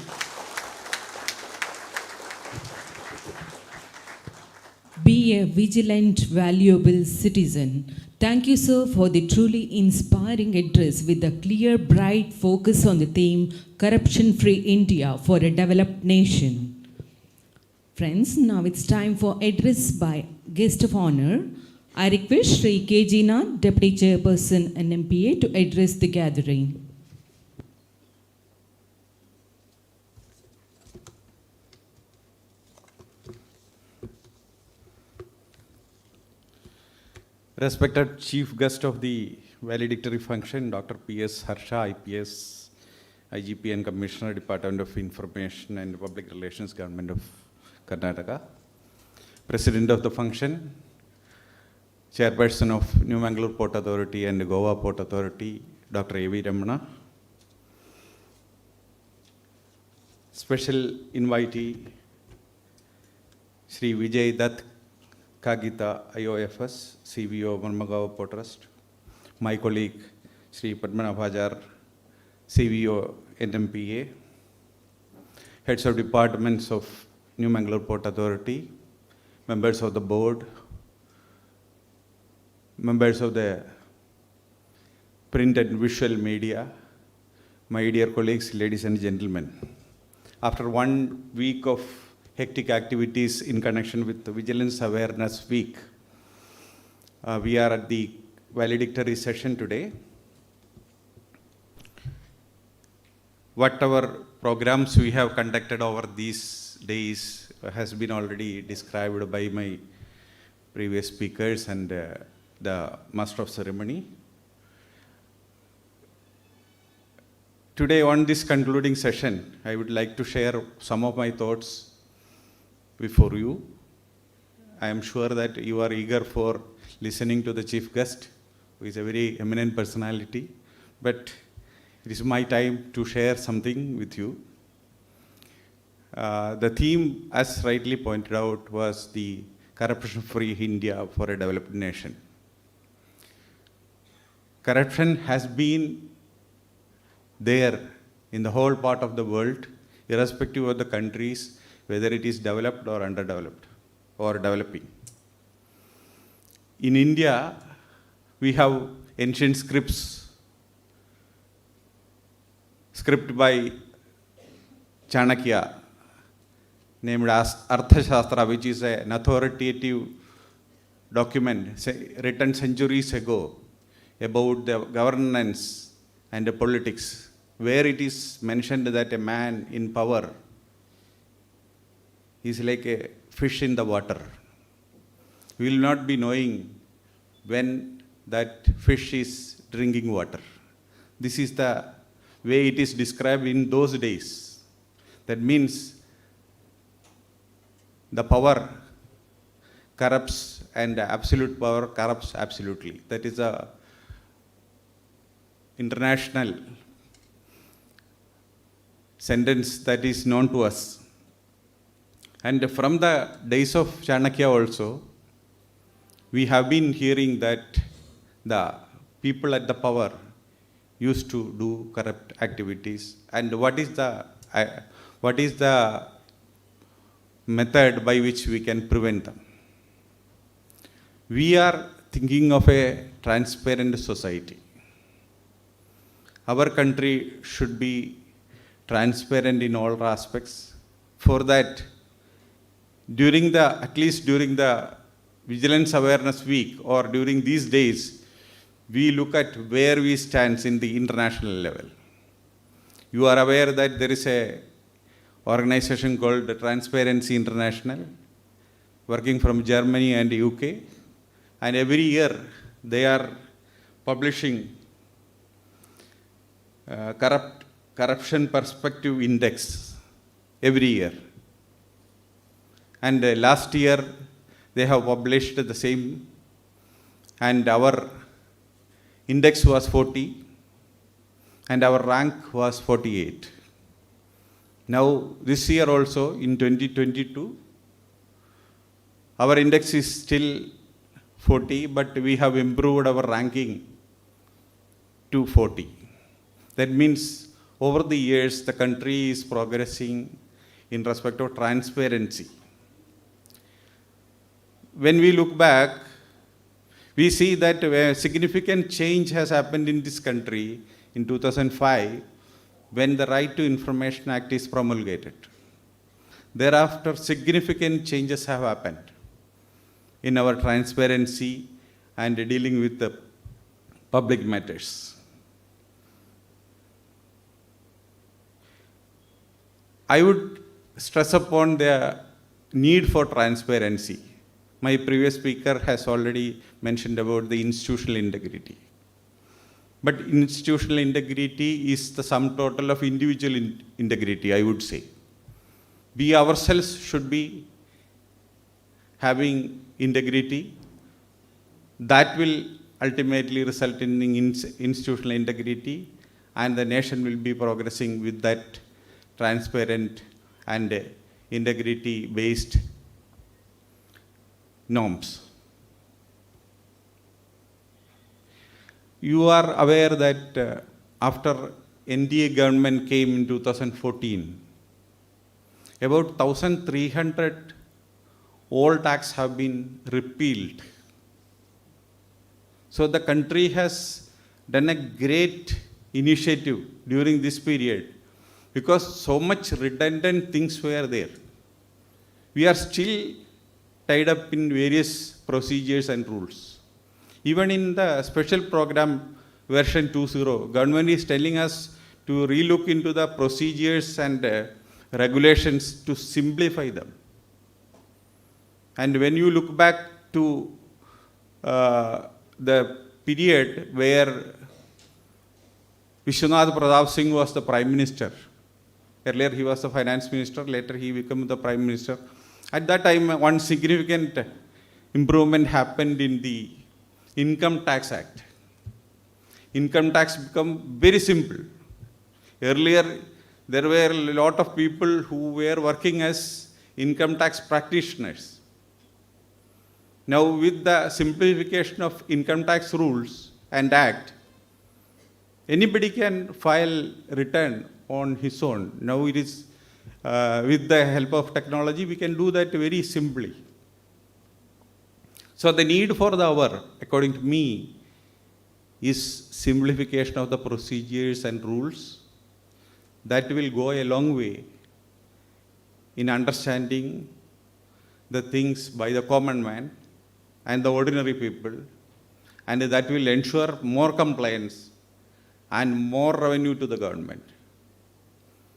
Be a vigilant, valuable citizen. Thank you, sir, for the truly inspiring address with a clear, bright focus on the theme Corruption-Free India for a Developed Nation. Friends, now it's time for address by guest of honor. I request Shri K. G. Nath, Deputy Chairperson NMPA, to address the gathering. Respected Chief Guest of the valedictory function, Dr. P.S. Harsha, IPS, IGP and Commissioner, Department of Information and Public Relations, Government of Karnataka. President of the function, Chairperson of New Mangalore Port Authority and Goa Port Authority, Dr. A.V. Ramana. Special invitee, Sri Vijay Dutt Kagita, IOFS, CVO, Marmagaon Port Trust. My colleague, Sri Padmanabh Hajar, CVO, NMPA. Heads of departments of New Mangalore Port Authority, members of the board, members of the print and visual media, my dear colleagues, ladies and gentlemen. After 1 week of hectic activities in connection with the Vigilance Awareness Week, we are at the valedictory session today. Whatever programs we have conducted over these days has been already described by my previous speakers and the Master of Ceremony. Today on this concluding session, I would like to share some of my thoughts before you. I am sure that you are eager for listening to the chief guest, who is a very eminent personality, but it is my time to share something with you. The theme, as rightly pointed out, was the corruption-free India for a developed nation. Corruption has been there in the whole part of the world, irrespective of the countries, whether it is developed or underdeveloped or developing. in India, we have ancient script by Chanakya, named as Arthashastra, which is an authoritative document written centuries ago about the governance and the politics, where it is mentioned that a man in power is like a fish in the water. We will not be knowing when that fish is drinking water. This is the way it is described in those days. That means the power corrupts and the absolute power corrupts absolutely. That is a international sentence that is known to us. And from the days of Chanakya also, we have been hearing that the people at the power used to do corrupt activities. And what is the method by which we can prevent them? We are thinking of a transparent society. Our country should be transparent in all aspects. For that, at least during the Vigilance Awareness Week or during these days, we look at where we stand in the international level. You are aware that there is an organization called Transparency International, working from Germany and UK, and every year they are publishing corruption perspective index every year. And last year they have published the same, and our index was 40 and our rank was 48. Now this year also in 2022, our index is still 40, but we have improved our ranking to 40. That means over the years, the country is progressing in respect of transparency. When we look back, we see that a significant change has happened in this country in 2005 when the Right to Information Act is promulgated. Thereafter, significant changes have happened in our transparency and dealing with the public matters. I would stress upon the need for transparency. My previous speaker has already mentioned about the institutional integrity. But institutional integrity is the sum total of individual integrity, I would say. We ourselves should be having integrity. That will ultimately result in institutional integrity, and the nation will be progressing with that transparent and integrity-based norms. You are aware that after NDA government came in 2014, about 1,300 old tax have been repealed. So the country has done a great initiative during this period because so much redundant things were there. We are still tied up in various procedures and rules. Even in the special program version 2.0, government is telling us to relook into the procedures and regulations to simplify them. And when you look back to the period where Vishwanath Pratap Singh was the Prime Minister, earlier he was the Finance Minister, later he became the Prime Minister. At that time, one significant improvement happened in the Income Tax Act. Income tax became very simple. Earlier, there were a lot of people who were working as income tax practitioners. Now, with the simplification of income tax rules and act, anybody can file return on his own. Now it is, with the help of technology, we can do that very simply. So the need for the hour, according to me, is simplification of the procedures and rules. That will go a long way in understanding the things by the common man and the ordinary people, and that will ensure more compliance and more revenue to the government.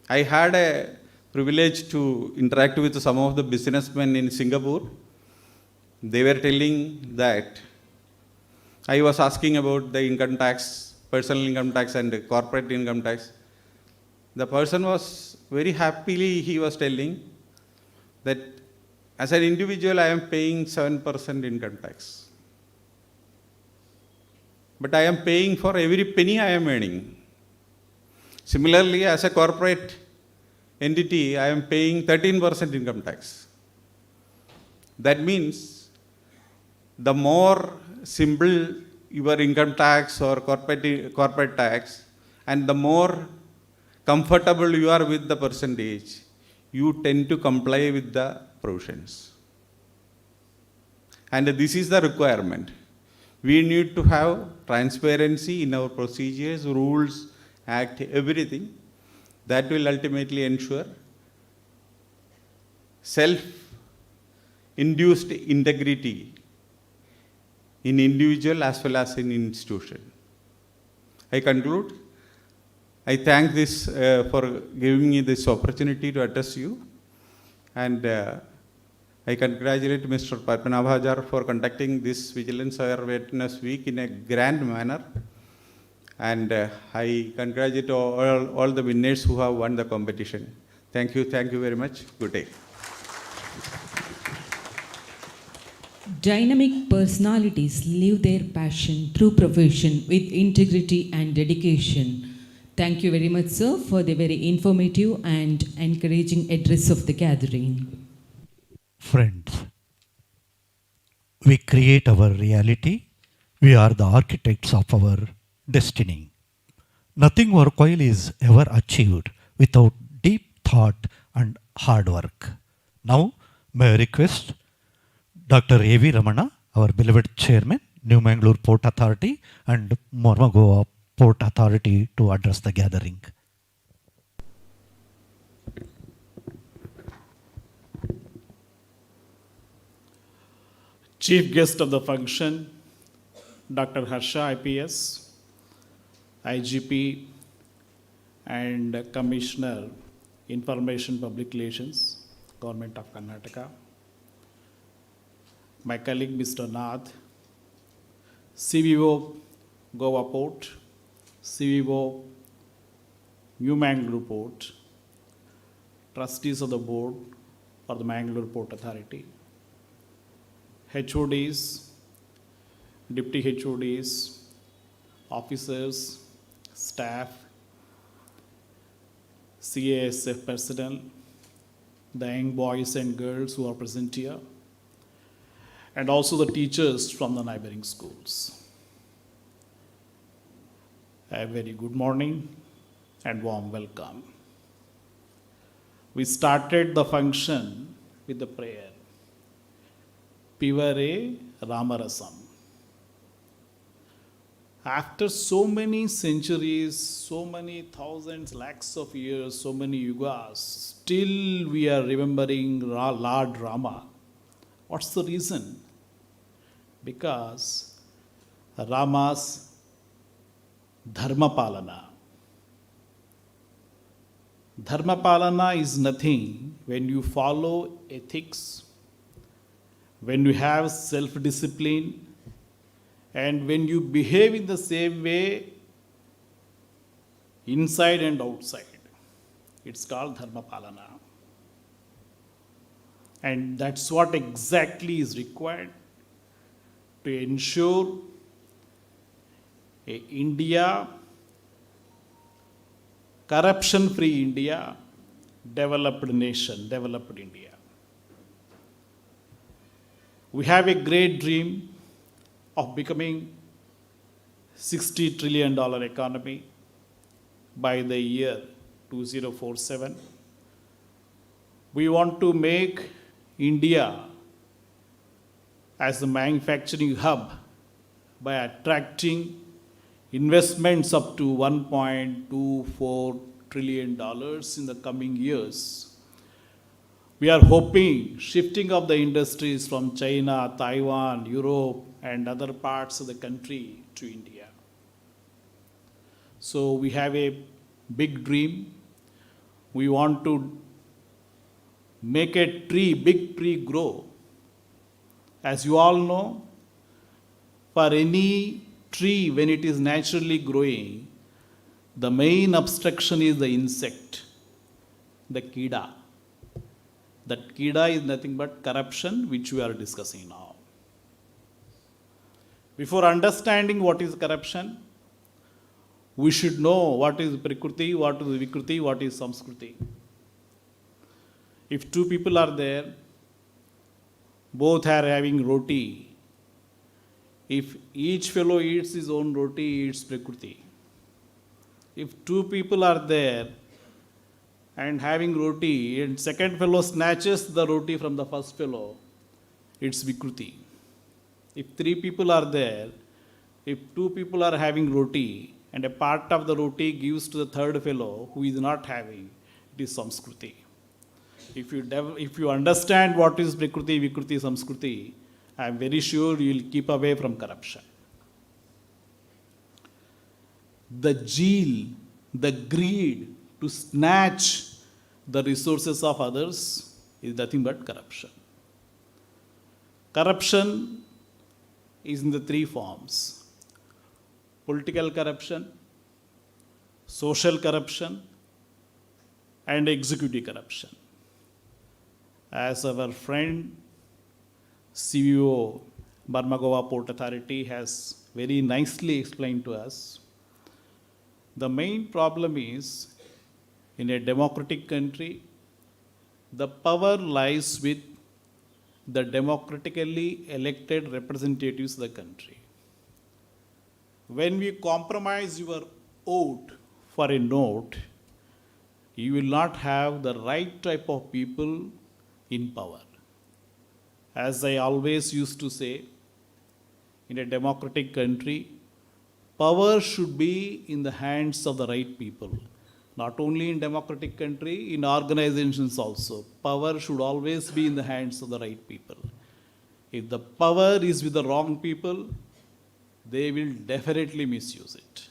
I had a privilege to interact with some of the businessmen in Singapore. They were telling that I was asking about the income tax, personal income tax and corporate income tax. The person was very happily, he was telling that as an individual, I am paying 7% income tax. But I am paying for every penny I am earning. Similarly, as a corporate entity, I am paying 13% income tax. That means the more simple your income tax or corporate tax, and the more comfortable you are with the percentage, you tend to comply with the provisions. And this is the requirement. We need to have transparency in our procedures, rules, act, everything. That will ultimately ensure self-induced integrity in individual as well as in institution. I conclude. I thank this for giving me this opportunity to address you, and I congratulate Mr. Padmanabhajar for conducting this Vigilance Awareness Week in a grand manner, and I congratulate all the winners who have won the competition. Thank you very much. Good day. Dynamic personalities live their passion through profession with integrity and dedication. Thank you very much, sir, for the very informative and encouraging address of the gathering. Friends, we create our reality. We are the architects of our destiny. Nothing worthwhile is ever achieved without deep thought and hard work. Now, may I request Dr. A.V. Ramana, our beloved chairman, New Mangalore Port Authority and Mormugao Port Authority, to address the gathering. Chief guest of the function, Dr. Harsha IPS, IGP and Commissioner, Information Public Relations, Government of Karnataka. My colleague Mr. Nath, CVO Goa Port, CVO New Mangalore Port, trustees of the board for the Mangalore Port Authority, HODs, deputy HODs, officers, staff, CASF personnel, the young boys and girls who are present here, and also the teachers from the neighboring schools. A very good morning and warm welcome. We started the function with the prayer, Pivare Ramarasam. After so many centuries, so many thousands, lakhs of years, so many yugas, still we are remembering Lord Rama. What's the reason? Because Rama's Dharma Palana. Dharma Palana is nothing when you follow ethics, when you have self-discipline, and when you behave in the same way inside and outside. It's called Dharma Palana. And that's what exactly is required to ensure a India, corruption-free India, developed nation, developed India. We have a great dream of becoming $60 trillion economy by the year 2047. We want to make India as a manufacturing hub by attracting investments up to $1.24 trillion in the coming years. We are hoping shifting of the industries from China, Taiwan, Europe, and other parts of the country to India. So we have a big dream. We want to make a big tree grow. As you all know, for any tree, when it is naturally growing, the main obstruction is the insect, the Kida. That Kida is nothing but corruption, which we are discussing now. Before understanding what is corruption, we should know what is Prakriti, what is Vikruti, what is Samskruti. If two people are there, both are having roti. If each fellow eats his own roti, he eats Prakriti. If two people are there and having roti, and second fellow snatches the roti from the first fellow, it's Vikruti. If three people are there, if two people are having roti, and a part of the roti gives to the third fellow who is not having, it is Samskruti. If you understand what is Prakriti, Vikruti, Samskruti, I am very sure you will keep away from corruption. The zeal, the greed to snatch the resources of others is nothing but corruption. Corruption is in the three forms: political corruption, social corruption, and executive corruption. As our friend CVO Barmagova Port Authority has very nicely explained to us, the main problem is, in a democratic country, the power lies with the democratically elected representatives of the country. When we compromise your vote for a note, you will not have the right type of people in power. As I always used to say, in a democratic country, power should be in the hands of the right people. Not only in democratic country, in organizations also. Power should always be in the hands of the right people. If the power is with the wrong people, they will definitely misuse it.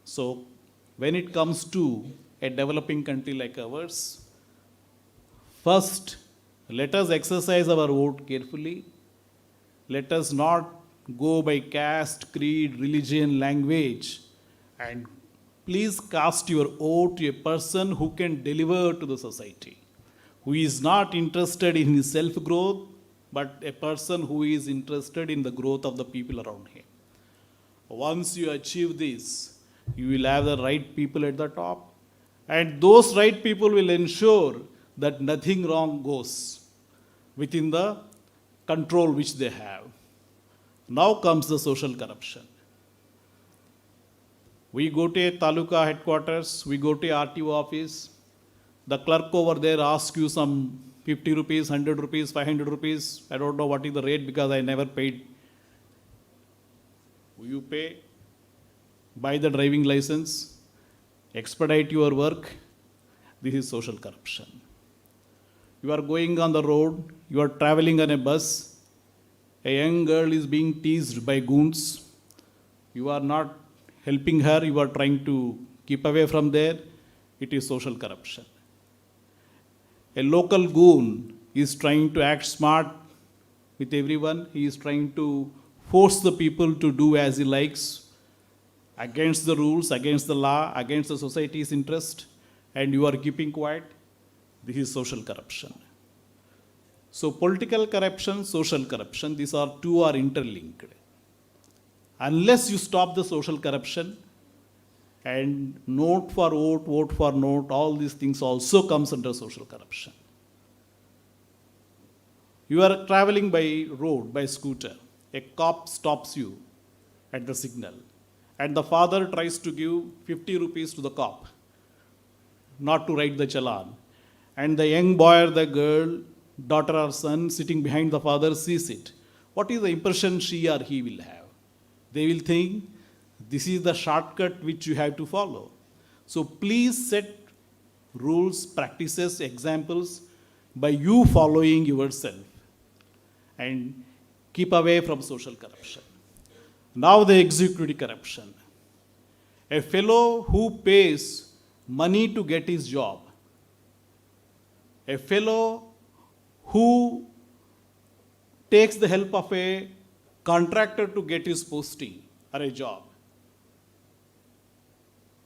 So, when it comes to a developing country like ours, first, let us exercise our vote carefully. Let us not go by caste, creed, religion, language, and please cast your vote to a person who can deliver to the society, who is not interested in his self-growth, but a person who is interested in the growth of the people around him. Once you achieve this, you will have the right people at the top, and those right people will ensure that nothing wrong goes within the control which they have. Now comes the social corruption. We go to a taluka headquarters, we go to a RTO office, the clerk over there asks you some 50 rupees, 100 rupees, 500 rupees, I don't know what is the rate because I never paid. You pay, buy the driving license, expedite your work. This is social corruption. You are going on the road, you are traveling on a bus, a young girl is being teased by goons. You are not helping her, you are trying to keep away from there. It is social corruption. A local goon is trying to act smart with everyone. He is trying to force the people to do as he likes, against the rules, against the law, against the society's interest, and you are keeping quiet. This is social corruption. So political corruption, social corruption, these are two are interlinked. Unless you stop the social corruption, and note for vote, vote for note, all these things also comes under social corruption. You are traveling by road, by scooter. A cop stops you at the signal, and the father tries to give 50 rupees to the cop, not to write the challan. And the young boy or the girl daughter or son sitting behind the father sees it, what is the impression she or he will have? They will think this is the shortcut which you have to follow. So please set rules, practices, examples by you following yourself and keep away from social corruption. Now the executive corruption. A fellow who pays money to get his job, a fellow who takes the help of a contractor to get his posting or a job,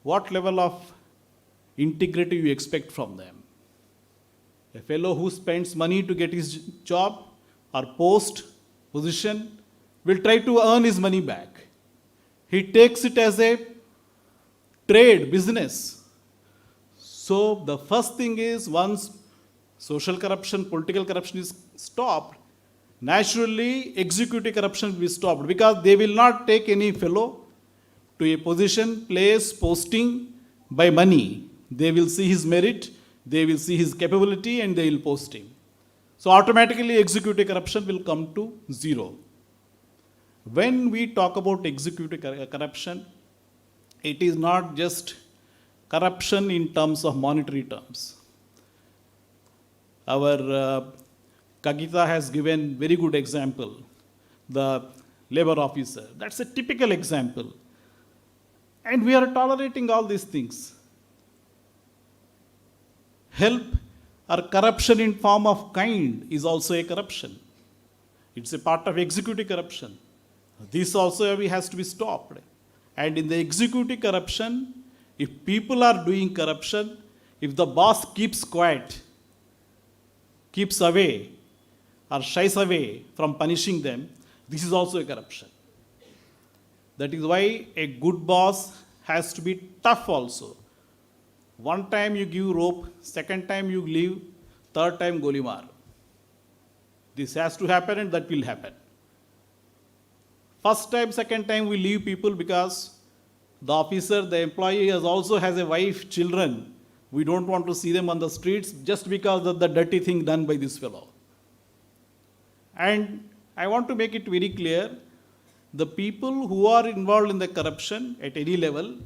what level of integrity you expect from them? A fellow who spends money to get his job or post, position, will try to earn his money back. He takes it as a trade, business. So the first thing is, once social corruption, political corruption is stopped, naturally executive corruption will be stopped, because they will not take any fellow to a position, place, posting by money. They will see his merit, they will see his capability, and they will post him. So automatically executive corruption will come to zero. When we talk about executive corruption, it is not just corruption in terms of monetary terms. Our Kagita has given very good example, the labor officer. That's a typical example. And we are tolerating all these things. Help or corruption in form of kind is also a corruption. It's a part of executive corruption. This also has to be stopped. And in the executive corruption, if people are doing corruption, if the boss keeps quiet, keeps away, or shies away from punishing them, this is also a corruption. That is why a good boss has to be tough also. One time you give rope, second time you leave, third time golimar. This has to happen, and that will happen. First time, second time we leave people because the officer, the employee also has a wife, children. We don't want to see them on the streets just because of the dirty thing done by this fellow. And I want to make it very clear, the people who are involved in the corruption at any level,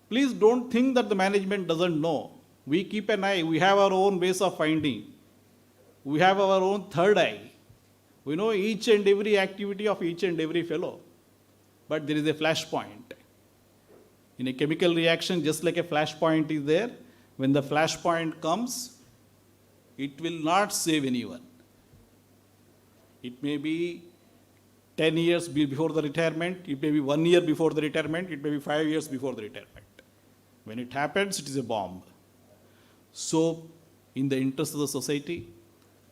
please don't think that the management doesn't know. We keep an eye. We have our own ways of finding. We have our own third eye. We know each and every activity of each and every fellow. But there is a flashpoint. In a chemical reaction, just like a flashpoint is there, when the flashpoint comes, it will not save anyone. It may be 10 years before the retirement, it may be 1 year before the retirement, it may be 5 years before the retirement. When it happens, it is a bomb. So, in the interest of the society,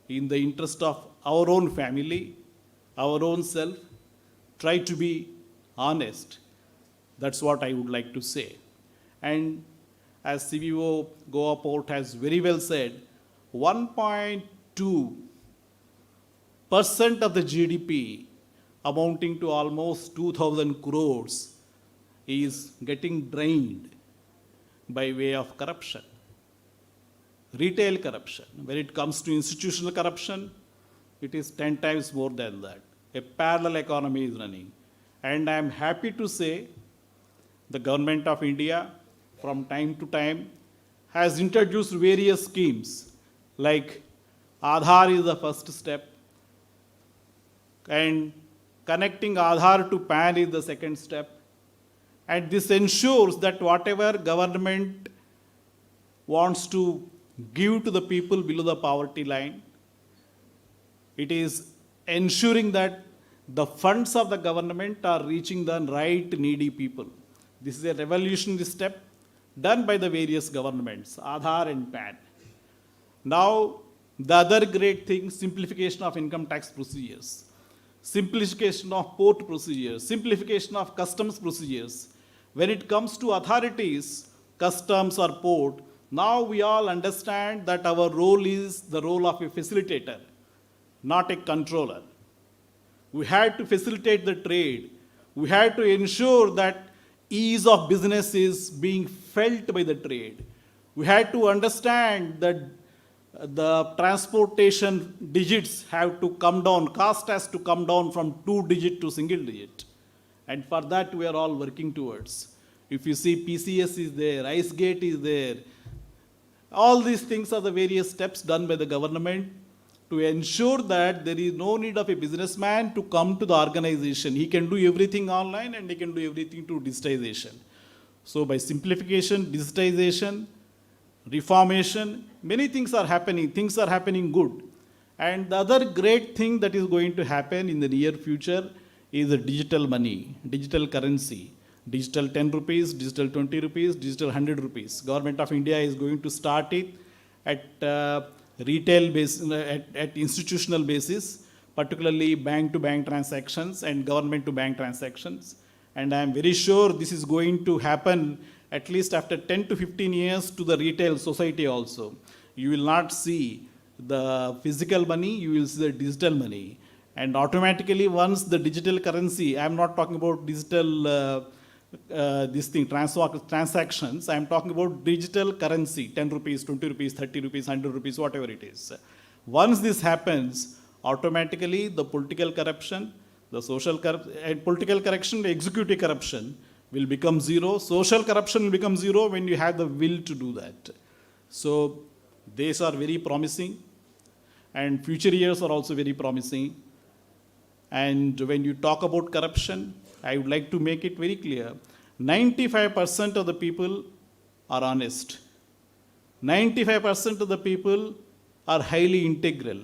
in the interest of our own family, our own self, try to be honest. That's what I would like to say. And as CVO Goa Port has very well said, 1.2% of the GDP, amounting to almost 2,000 crores, is getting drained by way of corruption. Retail corruption. When it comes to institutional corruption, it is 10 times more than that. A parallel economy is running. And I am happy to say the government of India, from time to time, has introduced various schemes, like Aadhaar is the first step, and connecting Aadhaar to PAN is the second step. And this ensures that whatever government wants to give to the people below the poverty line, it is ensuring that the funds of the government are reaching the right needy people. This is a revolutionary step done by the various governments, Aadhaar and PAN. Now, the other great thing, simplification of income tax procedures, simplification of port procedures, simplification of customs procedures. When it comes to authorities, customs or port, now we all understand that our role is the role of a facilitator, not a controller. We had to facilitate the trade. We had to ensure that ease of business is being felt by the trade. We had to understand that the transportation digits have to come down, cost has to come down from 2 digit to single digit. And for that, we are all working towards. If you see PCS is there, Ice Gate is there, all these things are the various steps done by the government to ensure that there is no need of a businessman to come to the organization. He can do everything online and he can do everything through digitization. So by simplification, digitization, reformation, many things are happening good. And the other great thing that is going to happen in the near future is the digital money, digital currency, digital 10 rupees, digital 20 rupees, digital 100 rupees. Government of India is going to start it at retail base, at institutional basis, particularly bank-to-bank transactions and government-to-bank transactions. And I am very sure this is going to happen at least after 10 to 15 years to the retail society also. You will not see the physical money, you will see the digital money. And automatically once the digital currency, I am not talking about digital transactions, I am talking about digital currency, 10 rupees, 20 rupees, 30 rupees, 100 rupees, whatever it is. Once this happens, automatically the political corruption, the social and political corruption, the executive corruption will become zero. Social corruption will become zero when you have the will to do that. So these are very promising, and future years are also very promising. And when you talk about corruption, I would like to make it very clear, 95% of the people are honest. 95% of the people are highly integral.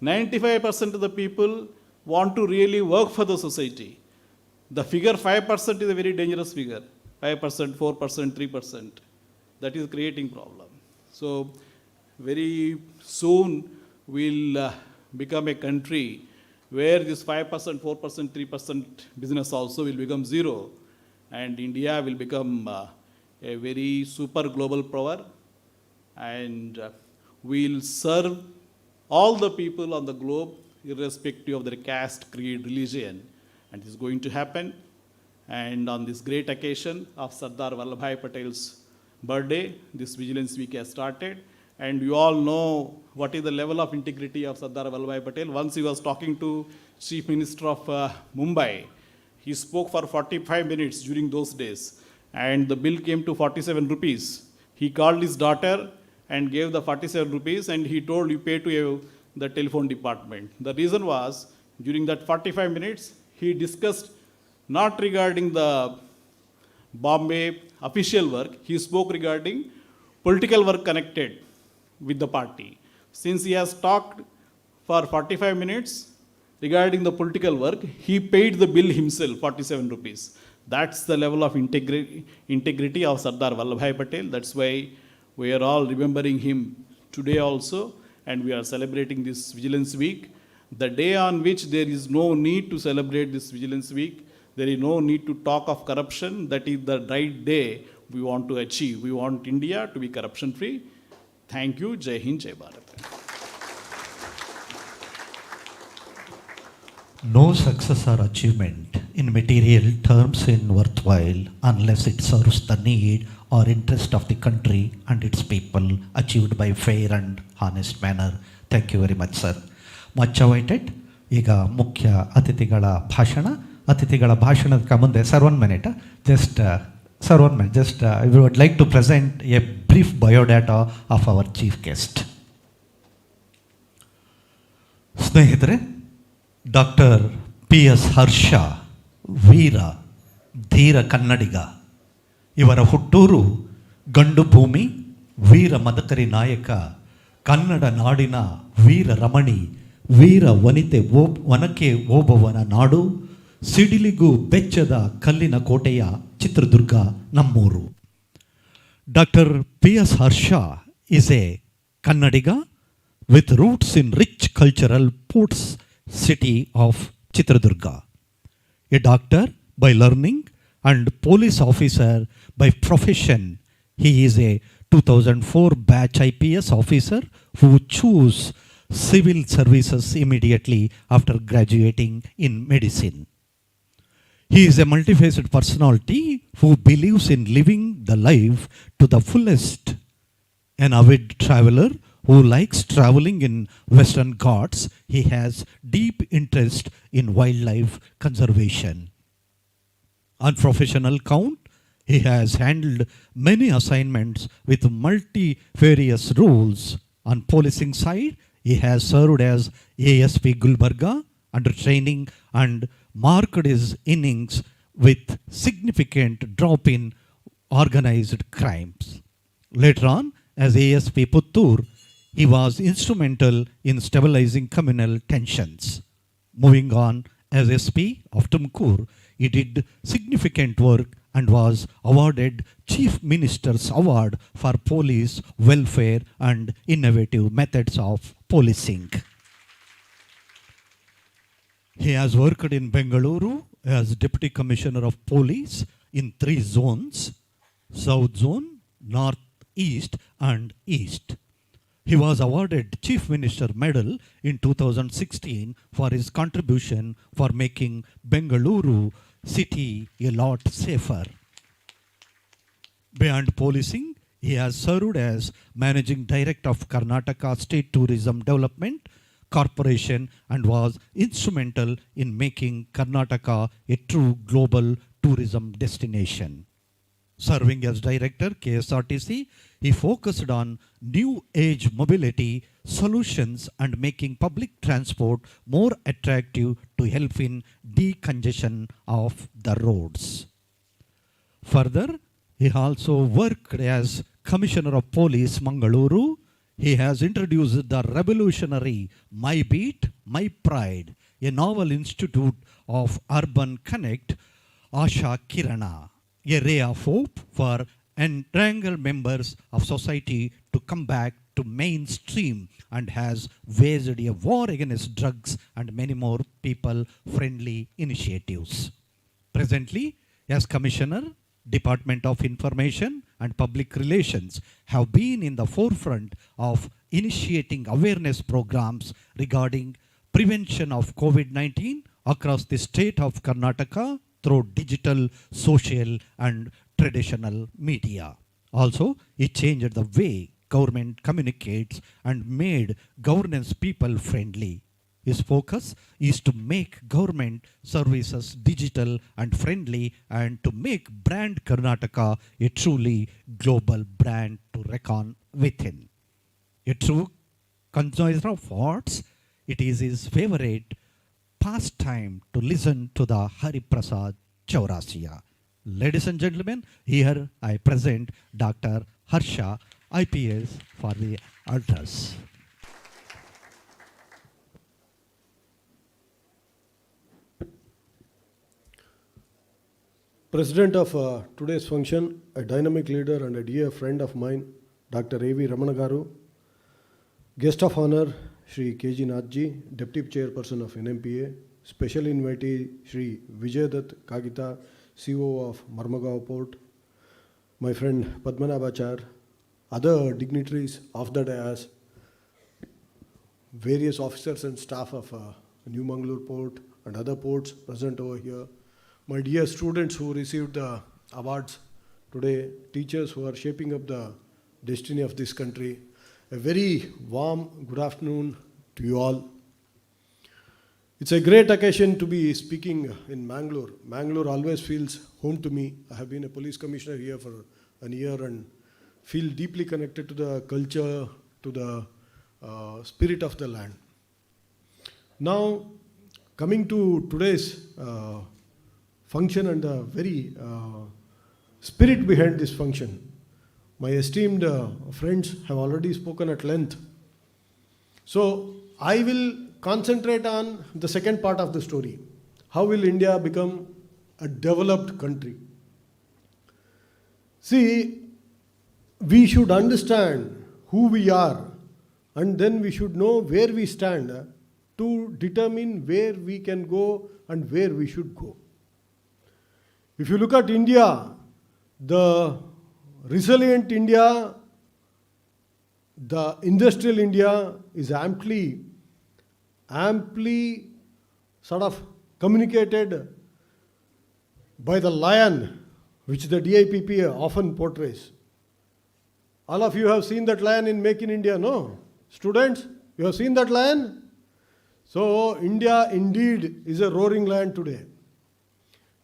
95% of the people want to really work for the society. The figure 5% is a very dangerous figure. 5%, 4%, 3%. That is creating problem. So very soon we'll become a country where this 5%, 4%, 3% business also will become zero. And India will become a very super global power. And we'll serve all the people on the globe, irrespective of their caste, creed, religion. And it is going to happen. And on this great occasion of Sardar Vallabhbhai Patel's birthday, this Vigilance Week has started. And you all know what is the level of integrity of Sardar Vallabhbhai Patel. Once he was talking to Chief Minister of Mumbai, he spoke for 45 minutes during those days. And the bill came to 47 rupees. He called his daughter and gave the 47 rupees and he told, you pay to the telephone department. The reason was, during that 45 minutes, he discussed not regarding the Bombay official work, he spoke regarding political work connected with the party. Since he has talked for 45 minutes regarding the political work, he paid the bill himself, 47 rupees. That's the level of integrity of Sardar Vallabhbhai Patel. That's why we are all remembering him today also, and we are celebrating this Vigilance Week. The day on which there is no need to celebrate this Vigilance Week, there is no need to talk of corruption, that is the right day we want to achieve. We want India to be corruption free. Thank you. Jai Hind, Jai Bharat. No success or achievement in material terms is worthwhile unless it serves the need or interest of the country and its people, achieved by fair and honest manner. Thank you very much, sir. Much awaited. ಈಗ ಮುಖ್ಯ ಅತಿಥಿಗಳ ಭಾಷಣದ ಮುಂದೆ sir 1 minute, just sir 1 minute, just we would like to present a brief biodata of our chief guest. ಸ್ನೇಹಿತರೆ, doctor PS ಹರ್ಷ ವೀರ ಧೀರ ಕನ್ನಡಿಗ. ಇವರ ಹುಟ್ಟೂರು ಗಂಡು ಭೂಮಿ, ವೀರ ಮದಕರಿ ನಾಯಕ, ಕನ್ನಡ ನಾಡಿನ ವೀರ ರಮಣಿ, ವೀರ ವನಿತೆ ವನಕೆ ಓಬವ್ವನ ನಾಡು, ಸಿಡಿಲಿಗೂ ಬೆಚ್ಚದ ಕಲ್ಲಿನ ಕೋಟೆಯ ಚಿತ್ರದುರ್ಗ ನಮ್ಮೂರು. Doctor PS Harsha is a Kannadiga with roots in rich cultural ports city of Chitradurga. A doctor by learning and police officer by profession, he is a 2004 batch IPS officer who chose civil services immediately after graduating in medicine. He is a multifaceted personality who believes in living the life to the fullest, an avid traveler who likes traveling in Western Ghats, he has deep interest in wildlife conservation. On professional count, he has handled many assignments with multifarious roles. On policing side, he has served as ASP Gulbarga under training and marked his innings with significant drop in organized crimes. Later on, as ASP Puttur, he was instrumental in stabilizing communal tensions. Moving on, as SP of Tumkur, he did significant work and was awarded Chief Minister's Award for Police Welfare and Innovative Methods of Policing. He has worked in Bengaluru as Deputy Commissioner of Police in 3 zones: South Zone, North East and East. He was awarded Chief Minister Medal in 2016 for his contribution for making Bengaluru city a lot safer. Beyond policing, he has served as Managing Director of Karnataka State Tourism Development Corporation and was instrumental in making Karnataka a true global tourism destination. Serving as director, KSRTC, he focused on new age mobility solutions and making public transport more attractive to help in decongestion of the roads. Further, he also worked as Commissioner of Police, Mangaluru. He has introduced the revolutionary My Beat, My Pride, a novel institute of urban connect, Asha Kirana, a ray of hope for entangled members of society to come back to mainstream, and has waged a war against drugs and many more people-friendly initiatives. Presently, as Commissioner, Department of Information and Public Relations have been in the forefront of initiating awareness programs regarding prevention of COVID-19 across the state of Karnataka through digital, social and traditional media. Also, it changed the way government communicates and made governance people friendly. His focus is to make government services digital and friendly and to make brand Karnataka a truly global brand to reckon within. A true connoisseur of arts, it is his favorite pastime to listen to the Hari Prasad Chaurasia. Ladies and gentlemen, here I present Dr. Harsha, IPS, for the altars. President of today's function, a dynamic leader and a dear friend of mine, Dr. A.V. Ramanagaru. Guest of honor, Shri K.G. Nathji, Deputy Chairperson of NMPA. Special invitee, Shri Vijaydatt Kagita, CEO of Marmagaon Port. My friend Padmanabhachar, other dignitaries of the dais, various officers and staff of New Mangalore Port and other ports present over here. My dear students who received the awards today, teachers who are shaping up the destiny of this country, a very warm good afternoon to you all. It's a great occasion to be speaking in Mangalore. Mangalore always feels home to me. I have been a police commissioner here for a year and feel deeply connected to the culture, to the spirit of the land. Now, coming to today's function and the very spirit behind this function. My esteemed friends have already spoken at length. So I will concentrate on the second part of the story. How will India become a developed country? See, we should understand who we are and then we should know where we stand to determine where we can go and where we should go. If you look at India, the resilient India, the industrial India is amply sort of communicated by the lion which the DIPP often portrays. All of you have seen that lion in Make in India, no? Students, you have seen that lion? So India indeed is a roaring lion today.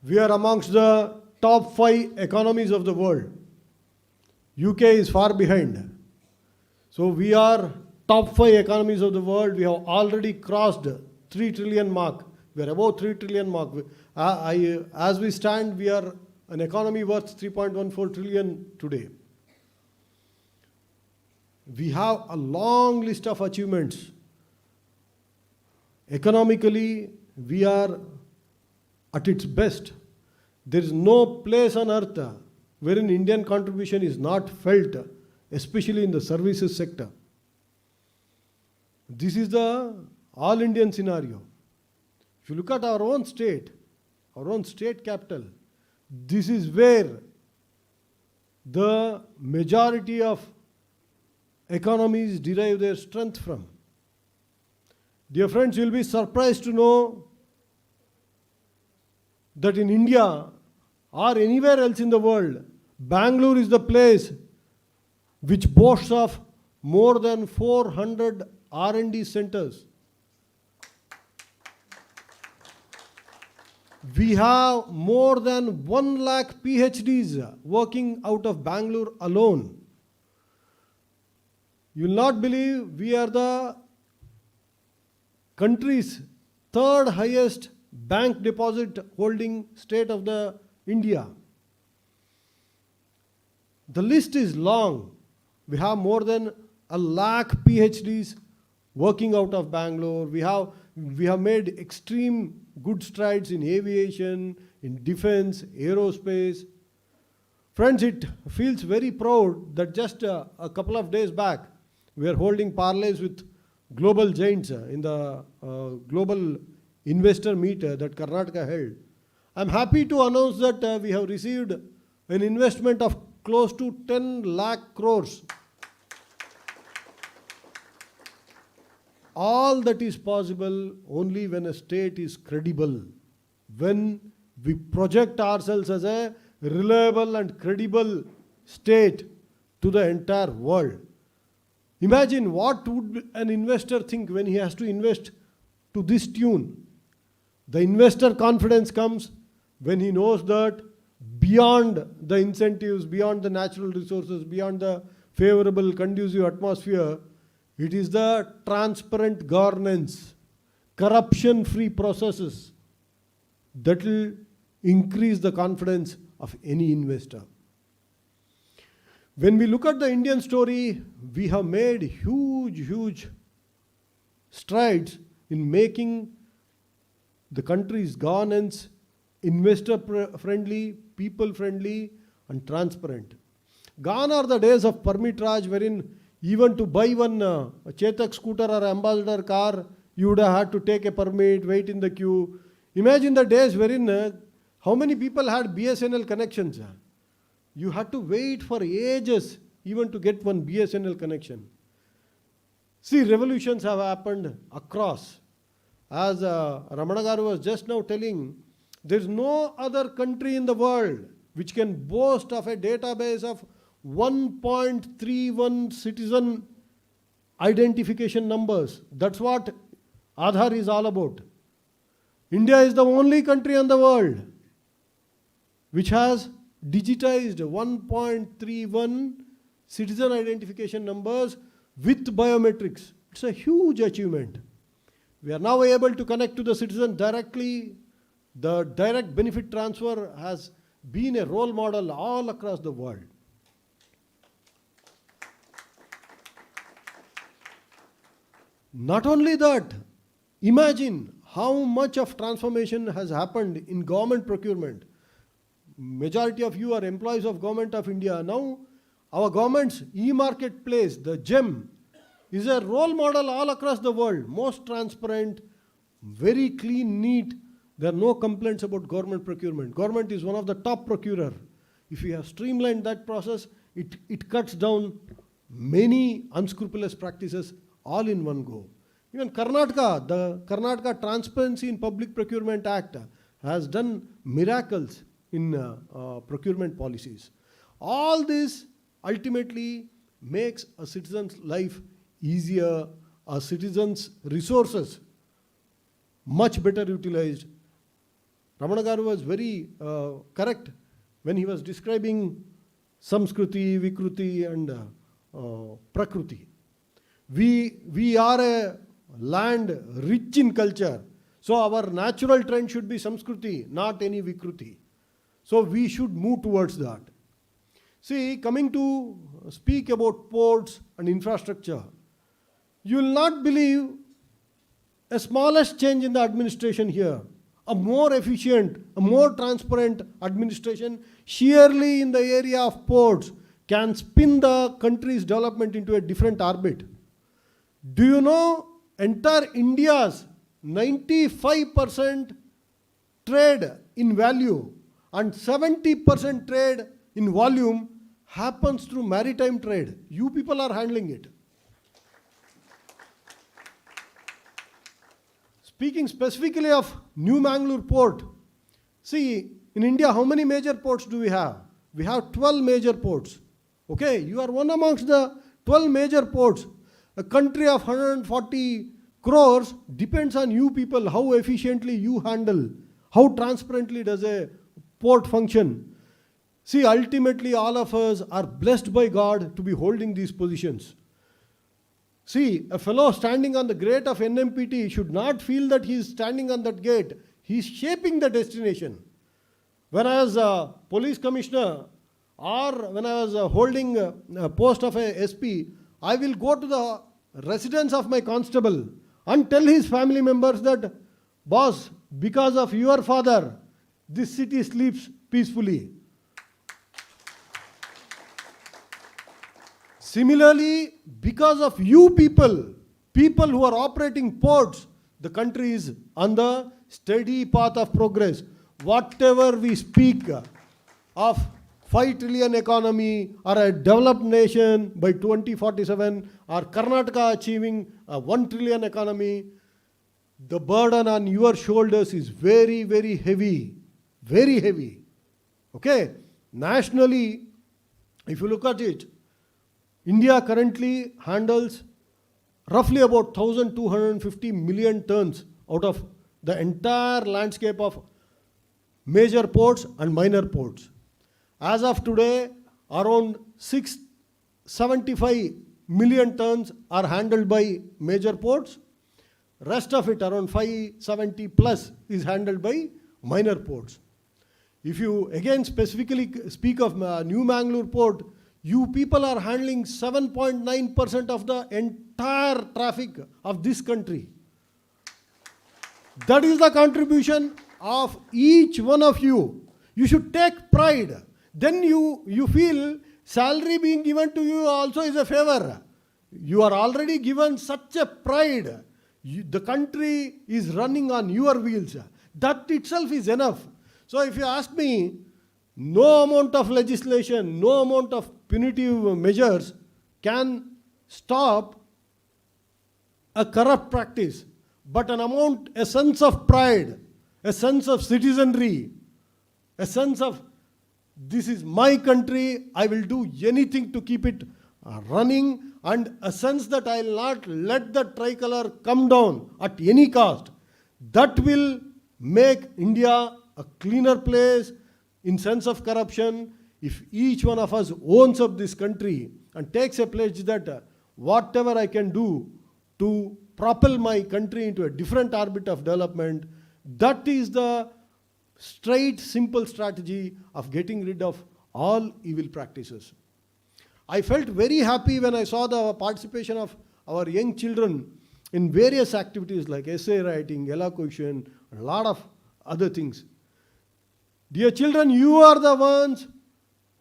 We are amongst the top 5 economies of the world. UK is far behind. So we are top 5 economies of the world. We have already crossed 3 trillion mark. We are above 3 trillion mark. As we stand, we are an economy worth 3.14 trillion today. We have a long list of achievements. Economically, we are at its best. There is no place on earth wherein Indian contribution is not felt, especially in the services sector. This is the all Indian scenario. If you look at our own state capital, this is where the majority of economies derive their strength from. Dear friends, you will be surprised to know that in India or anywhere else in the world, Bangalore is the place which boasts of more than 400 R&D centers. We have more than 1 lakh PhDs working out of Bangalore alone. You will not believe we are the country's 3rd highest bank deposit holding state of the India. The list is long. We have more than 1 lakh PhDs working out of Bangalore. We have made extreme good strides in aviation, in defense, aerospace. Friends, it feels very proud that just a couple of days back, we are holding parlays with global giants in the global investor meet that Karnataka held. I'm happy to announce that we have received an investment of close to 10 lakh crores. All that is possible only when a state is credible, when we project ourselves as a reliable and credible state to the entire world. Imagine what would an investor think when he has to invest to this tune. The investor confidence comes when he knows that beyond the incentives, beyond the natural resources, beyond the favorable, conducive atmosphere, it is the transparent governance, corruption-free processes that will increase the confidence of any investor. When we look at the Indian story, we have made huge strides in making the country's governance investor-friendly, people-friendly, and transparent. Gone are the days of permit Raj, wherein even to buy one Chetak scooter or Ambassador car, you would have had to take a permit, wait in the queue. Imagine the days wherein how many people had BSNL connections? You had to wait for ages even to get one BSNL connection. See, revolutions have happened across. As Ramana Garu was just now telling, there is no other country in the world which can boast of a database of 1.31 citizen identification numbers. That's what Aadhaar is all about. India is the only country in the world which has digitized 1.31 citizen identification numbers with biometrics. It's a huge achievement. We are now able to connect to the citizen directly. The direct benefit transfer has been a role model all across the world. Not only that, imagine how much of transformation has happened in government procurement. Majority of you are employees of Government of India. Now, our government's e-marketplace, the GEM, is a role model all across the world. Most transparent, very clean, neat. There are no complaints about government procurement. Government is one of the top procurer. If we have streamlined that process, it cuts down many unscrupulous practices all in one go. Even Karnataka, the Karnataka Transparency in Public Procurement Act has done miracles in procurement policies. All this ultimately makes a citizen's life easier, our citizens' resources much better utilized. Ramana Garu was very correct when he was describing Samskruti, Vikruti and Prakruti. We are a land rich in culture. So our natural trend should be Samskruti, not any Vikruti. So we should move towards that. See, coming to speak about ports and infrastructure, you will not believe a smallest change in the administration here, a more efficient, a more transparent administration, sheerly in the area of ports, can spin the country's development into a different orbit. Do you know entire India's 95% trade in value and 70% trade in volume happens through maritime trade? You people are handling it. Speaking specifically of New Mangalore port, see, in India, how many major ports do we have? We have 12 major ports. Okay, you are one amongst the 12 major ports. A country of 140 crores depends on you people, how efficiently you handle, how transparently does a port function. See, ultimately all of us are blessed by God to be holding these positions. See, a fellow standing on the gate of nmpt should not feel that he is standing on that gate. He is shaping the destination. When I was a police commissioner or when I was holding a post of a SP, I will go to the residence of my constable and tell his family members that, boss, because of your father, this city sleeps peacefully. Similarly, because of you people who are operating ports, the country is on the steady path of progress. Whatever we speak of 5 trillion economy or a developed nation by 2047 or Karnataka achieving a 1 trillion economy, the burden on your shoulders is very, very heavy. Very heavy. Okay? Nationally, if you look at it, India currently handles roughly about 1,250 million tons out of the entire landscape of major ports and minor ports. As of today, around 675 million tons are handled by major ports. Rest of it, around 570 plus, is handled by minor ports. If you again specifically speak of New Mangalore port, you people are handling 7.9% of the entire traffic of this country. That is the contribution of each one of you. You should take pride. Then you feel salary being given to you also is a favor. You are already given such a pride. The country is running on your wheels. That itself is enough. So if you ask me, no amount of legislation, no amount of punitive measures can stop a corrupt practice, but a sense of pride, a sense of citizenry, a sense of this is my country, I will do anything to keep it running, and a sense that I will not let the tricolor come down at any cost. That will make India a cleaner place in sense of corruption. If each one of us owns up this country and takes a pledge that whatever I can do to propel my country into a different orbit of development, that is the straight, simple strategy of getting rid of all evil practices. I felt very happy when I saw the participation of our young children in various activities like essay writing, elocution, a lot of other things. Dear children, you are the ones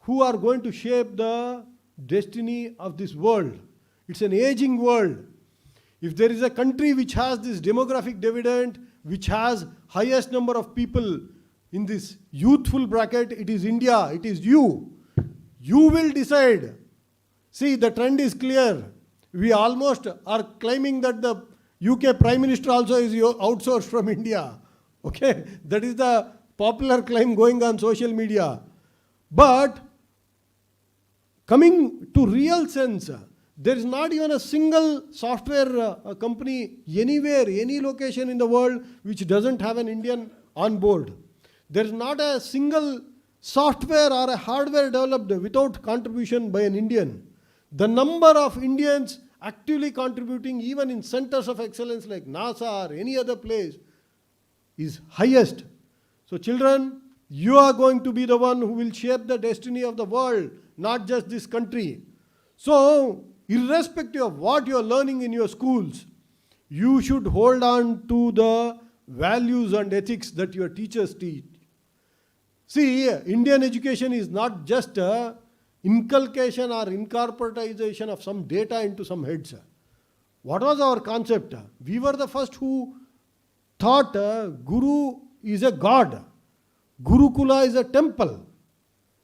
who are going to shape the destiny of this world. It's an aging world. If there is a country which has this demographic dividend, which has highest number of people in this youthful bracket, it is India, it is you. You will decide. See, the trend is clear. We almost are claiming that the UK Prime Minister also is outsourced from India. Okay, that is the popular claim going on social media. But coming to real sense, There is not even a single software company anywhere, any location in the world which doesn't have an Indian on board. There is not a single software or a hardware developed without contribution by an Indian. The number of Indians actively contributing even in centers of excellence like NASA or any other place is highest. So children, you are going to be the one who will shape the destiny of the world, not just this country. So, irrespective of what you are learning in your schools, you should hold on to the values and ethics that your teachers teach. See, Indian education is not just a inculcation or incorporatization of some data into some heads. What was our concept? We were the first who thought Guru is a god. Gurukula is a temple.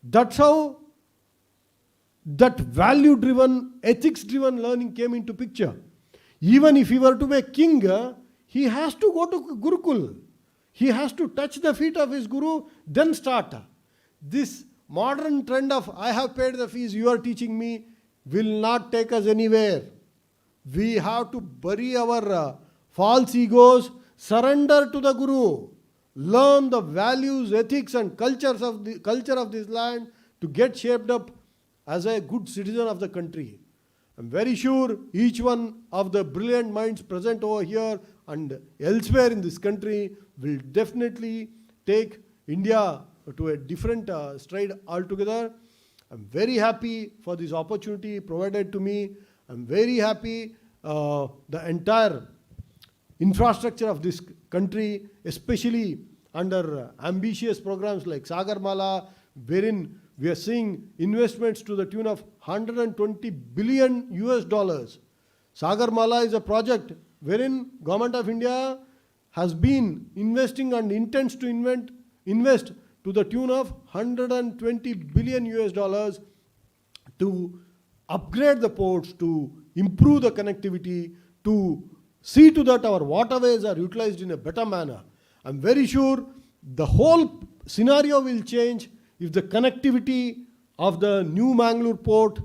That's how that value-driven, ethics-driven learning came into picture. Even if he were to be a king, he has to go to Gurukul. He has to touch the feet of his guru, then start. This modern trend of I have paid the fees, you are teaching me, will not take us anywhere. We have to bury our false egos, surrender to the guru, learn the values, ethics and culture of this land to get shaped up as a good citizen of the country. I'm very sure each one of the brilliant minds present over here and elsewhere in this country will definitely take India to a different stride altogether. I'm very happy for this opportunity provided to me. I'm very happy the entire infrastructure of this country, especially under ambitious programs like Sagarmala, wherein we are seeing investments to the tune of 120 billion US dollars. Sagarmala is a project wherein Government of India has been investing and intends to invest to the tune of 120 billion US dollars to upgrade the ports, to improve the connectivity, to see to that our waterways are utilized in a better manner. I'm very sure the whole scenario will change if the connectivity of the new Mangalore port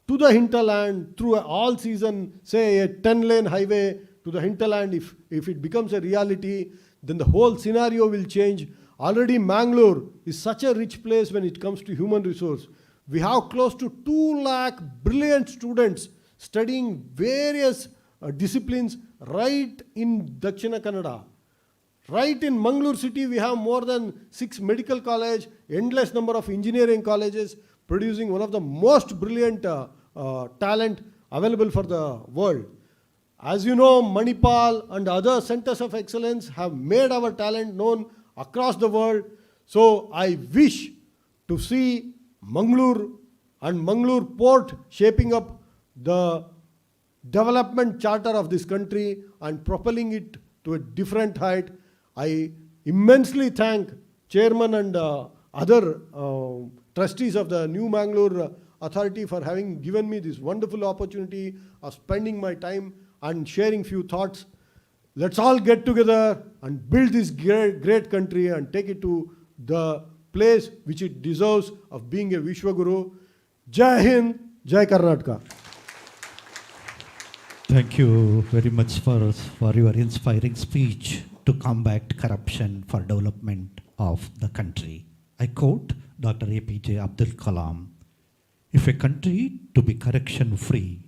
to the hinterland through an all-season, say a 10-lane highway to the hinterland, if it becomes a reality, then the whole scenario will change. Already Mangalore is such a rich place when it comes to human resource. We have close to 2 lakh brilliant students studying various disciplines right in Dakshina Kannada. Right in Mangalore city, we have more than 6 medical colleges, endless number of engineering colleges, producing one of the most brilliant talent available for the world. As you know, Manipal and other centers of excellence have made our talent known across the world. So I wish to see Mangalore and Mangalore port shaping up the development charter of this country and propelling it to a different height. I immensely thank Chairman and other trustees of the New Mangalore Authority for having given me this wonderful opportunity of spending my time and sharing few thoughts. Let's all get together and build this great country and take it to the place which it deserves of being a Vishwaguru. Jai Hind, Jai Karnataka. Thank you very much for your inspiring speech to combat corruption for development of the country. I quote Dr. APJ Abdul Kalam, "If a country to be corruption-free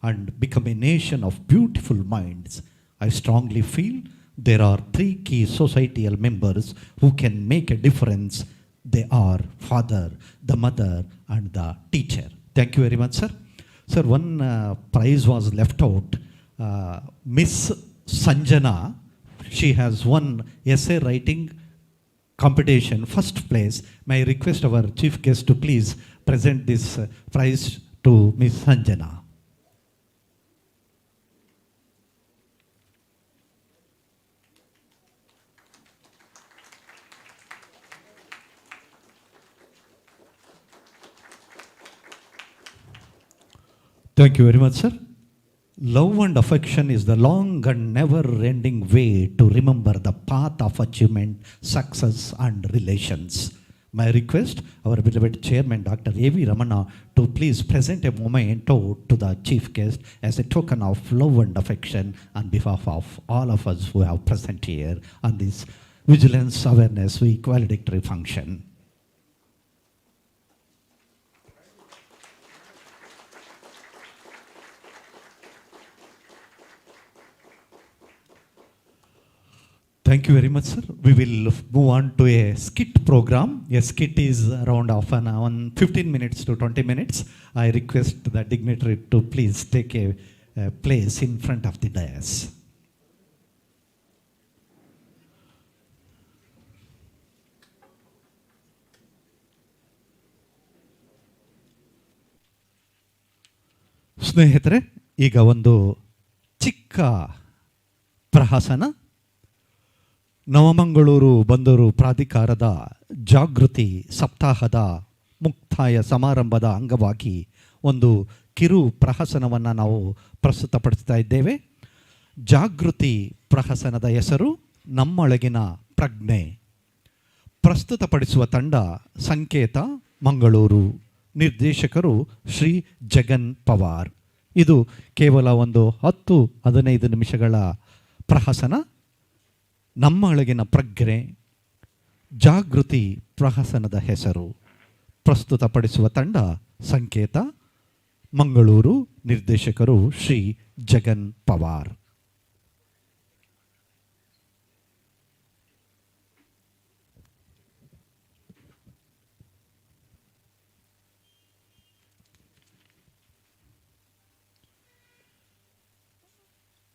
and become a nation of beautiful minds, I strongly feel there are 3 key societal members who can make a difference. They are father, the mother, and the teacher." Thank you very much, sir. Sir, one prize was left out. Miss Sanjana, she has won essay writing competition, first place. May I request our chief guest to please present this prize to Miss Sanjana. Thank you very much, sir. Love and affection is the long and never-ending way to remember the path of achievement, success, and relations. May I request our beloved chairman, Dr. A.V. Ramana, to please present a memento to the chief guest as a token of love and affection on behalf of all of us who have present here on this Vigilance Awareness Week valedictory function. Thank you very much, sir. We will move on to a skit program. A skit is around half an hour, 15 minutes to 20 minutes. I request the dignitary to please take a place in front of the dais. ಸ್ನೇಹಿತರೆ, ಈಗ ಒಂದು ಚಿಕ್ಕ ಪ್ರಹಸನ. ನವಮಂಗಳೂರು ಬಂದರು ಪ್ರಾಧಿಕಾರದ ಜಾಗೃತಿ ಸಪ್ತಾಹದ ಮುಕ್ತಾಯ ಸಮಾರಂಭದ ಅಂಗವಾಗಿ ಒಂದು ಕಿರು ಪ್ರಹಸನವನ್ನು ನಾವು ಪ್ರಸ್ತುತಪಡಿಸ್ತಾ ಇದ್ದೇವೆ. ಜಾಗೃತಿ ಪ್ರಹಸನದ ಹೆಸರು ನಮ್ಮೊಳಗಿನ ಪ್ರಜ್ಞೆ. ಪ್ರಸ್ತುತಪಡಿಸುವ ತಂಡ ಸಂಕೇತ ಮಂಗಳೂರು, ನಿರ್ದೇಶಕರು ಶ್ರೀ ಜಗನ್ ಪವಾರ್. ಇದು ಕೇವಲ ಒಂದು 10-15 ನಿಮಿಷಗಳ ಪ್ರಹಸನ. ನಮ್ಮೊಳಗಿನ ಪ್ರಜ್ಞೆ, ಜಾಗೃತಿ ಪ್ರಹಸನದ ಹೆಸರು. ಪ್ರಸ್ತುತಪಡಿಸುವ ತಂಡ ಸಂಕೇತ ಮಂಗಳೂರು, ನಿರ್ದೇಶಕರು Shri Jagan Pawar.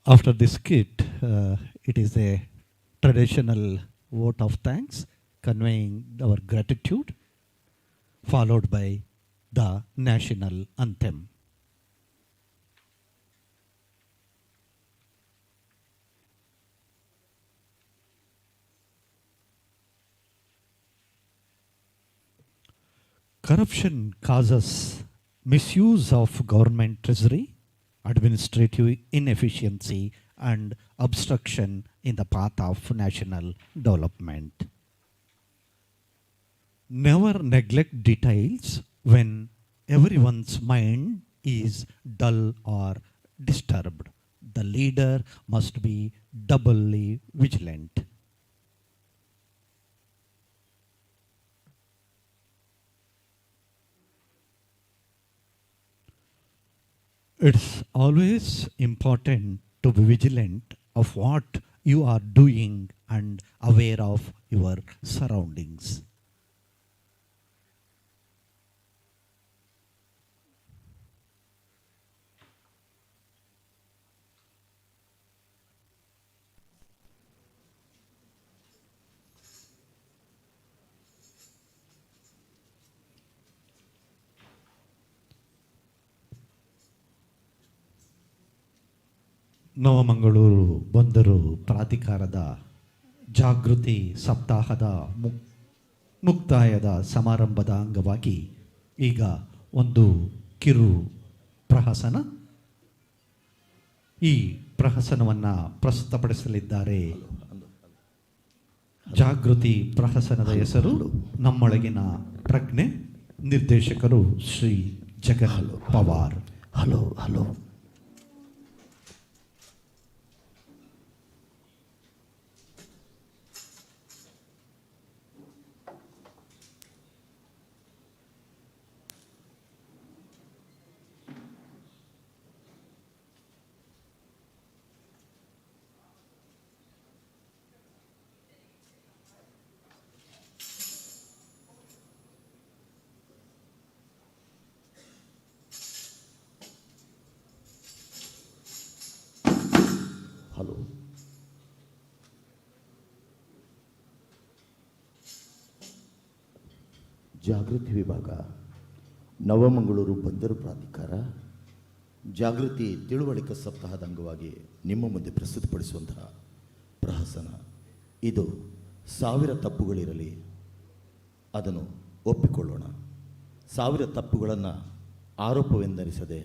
After this skit, it is a traditional vote of thanks, conveying our gratitude, followed by the national anthem. Corruption causes misuse of government treasury, administrative inefficiency, and obstruction in the path of national development. Never neglect details when everyone's mind is dull or disturbed. The leader must be doubly vigilant. It's always important to be vigilant of what you are doing and aware of your surroundings. Navamangaluru ಬಂದರು ಪ್ರಾಧಿಕಾರದ ಜಾಗೃತಿ ಸಪ್ತಾಹದ ಮುಕ್ತಾಯದ ಸಮಾರಂಭದ ಅಂಗವಾಗಿ ಈಗ ಒಂದು ಕಿರು ಪ್ರಹಸನ. ಈ ಪ್ರಹಸನವನ್ನು ಪ್ರಸ್ತುತಪಡಿಸಲಿದ್ದಾರೆ. ಜಾಗೃತಿ ಪ್ರಹಸನದ ಹೆಸರು ನಮ್ಮೊಳಗಿನ ಪ್ರಜ್ಞೆ. ನಿರ್ದೇಶಕರು Shri Jagan Pawar. Hello hello hello ಜಾಗೃತಿ ವಿಭಾಗ, ನವಮಂಗಳೂರು ಬಂದರು ಪ್ರಾಧಿಕಾರ ಜಾಗೃತಿ ತಿಳುವಳಿಕೆ ಸಪ್ತಾಹದ ಅಂಗವಾಗಿ ನಿಮ್ಮ ಮುಂದೆ ಪ್ರಸ್ತುತಪಡಿಸುವಂತಹ ಪ್ರಹಸನ. ಇದು 1000 ತಪ್ಪುಗಳಿರಲಿ, ಅದನ್ನು ಒಪ್ಪಿಕೊಳ್ಳೋಣ. 1000 ತಪ್ಪುಗಳನ್ನು ಆರೋಪವೆಂದರಿಸದೆ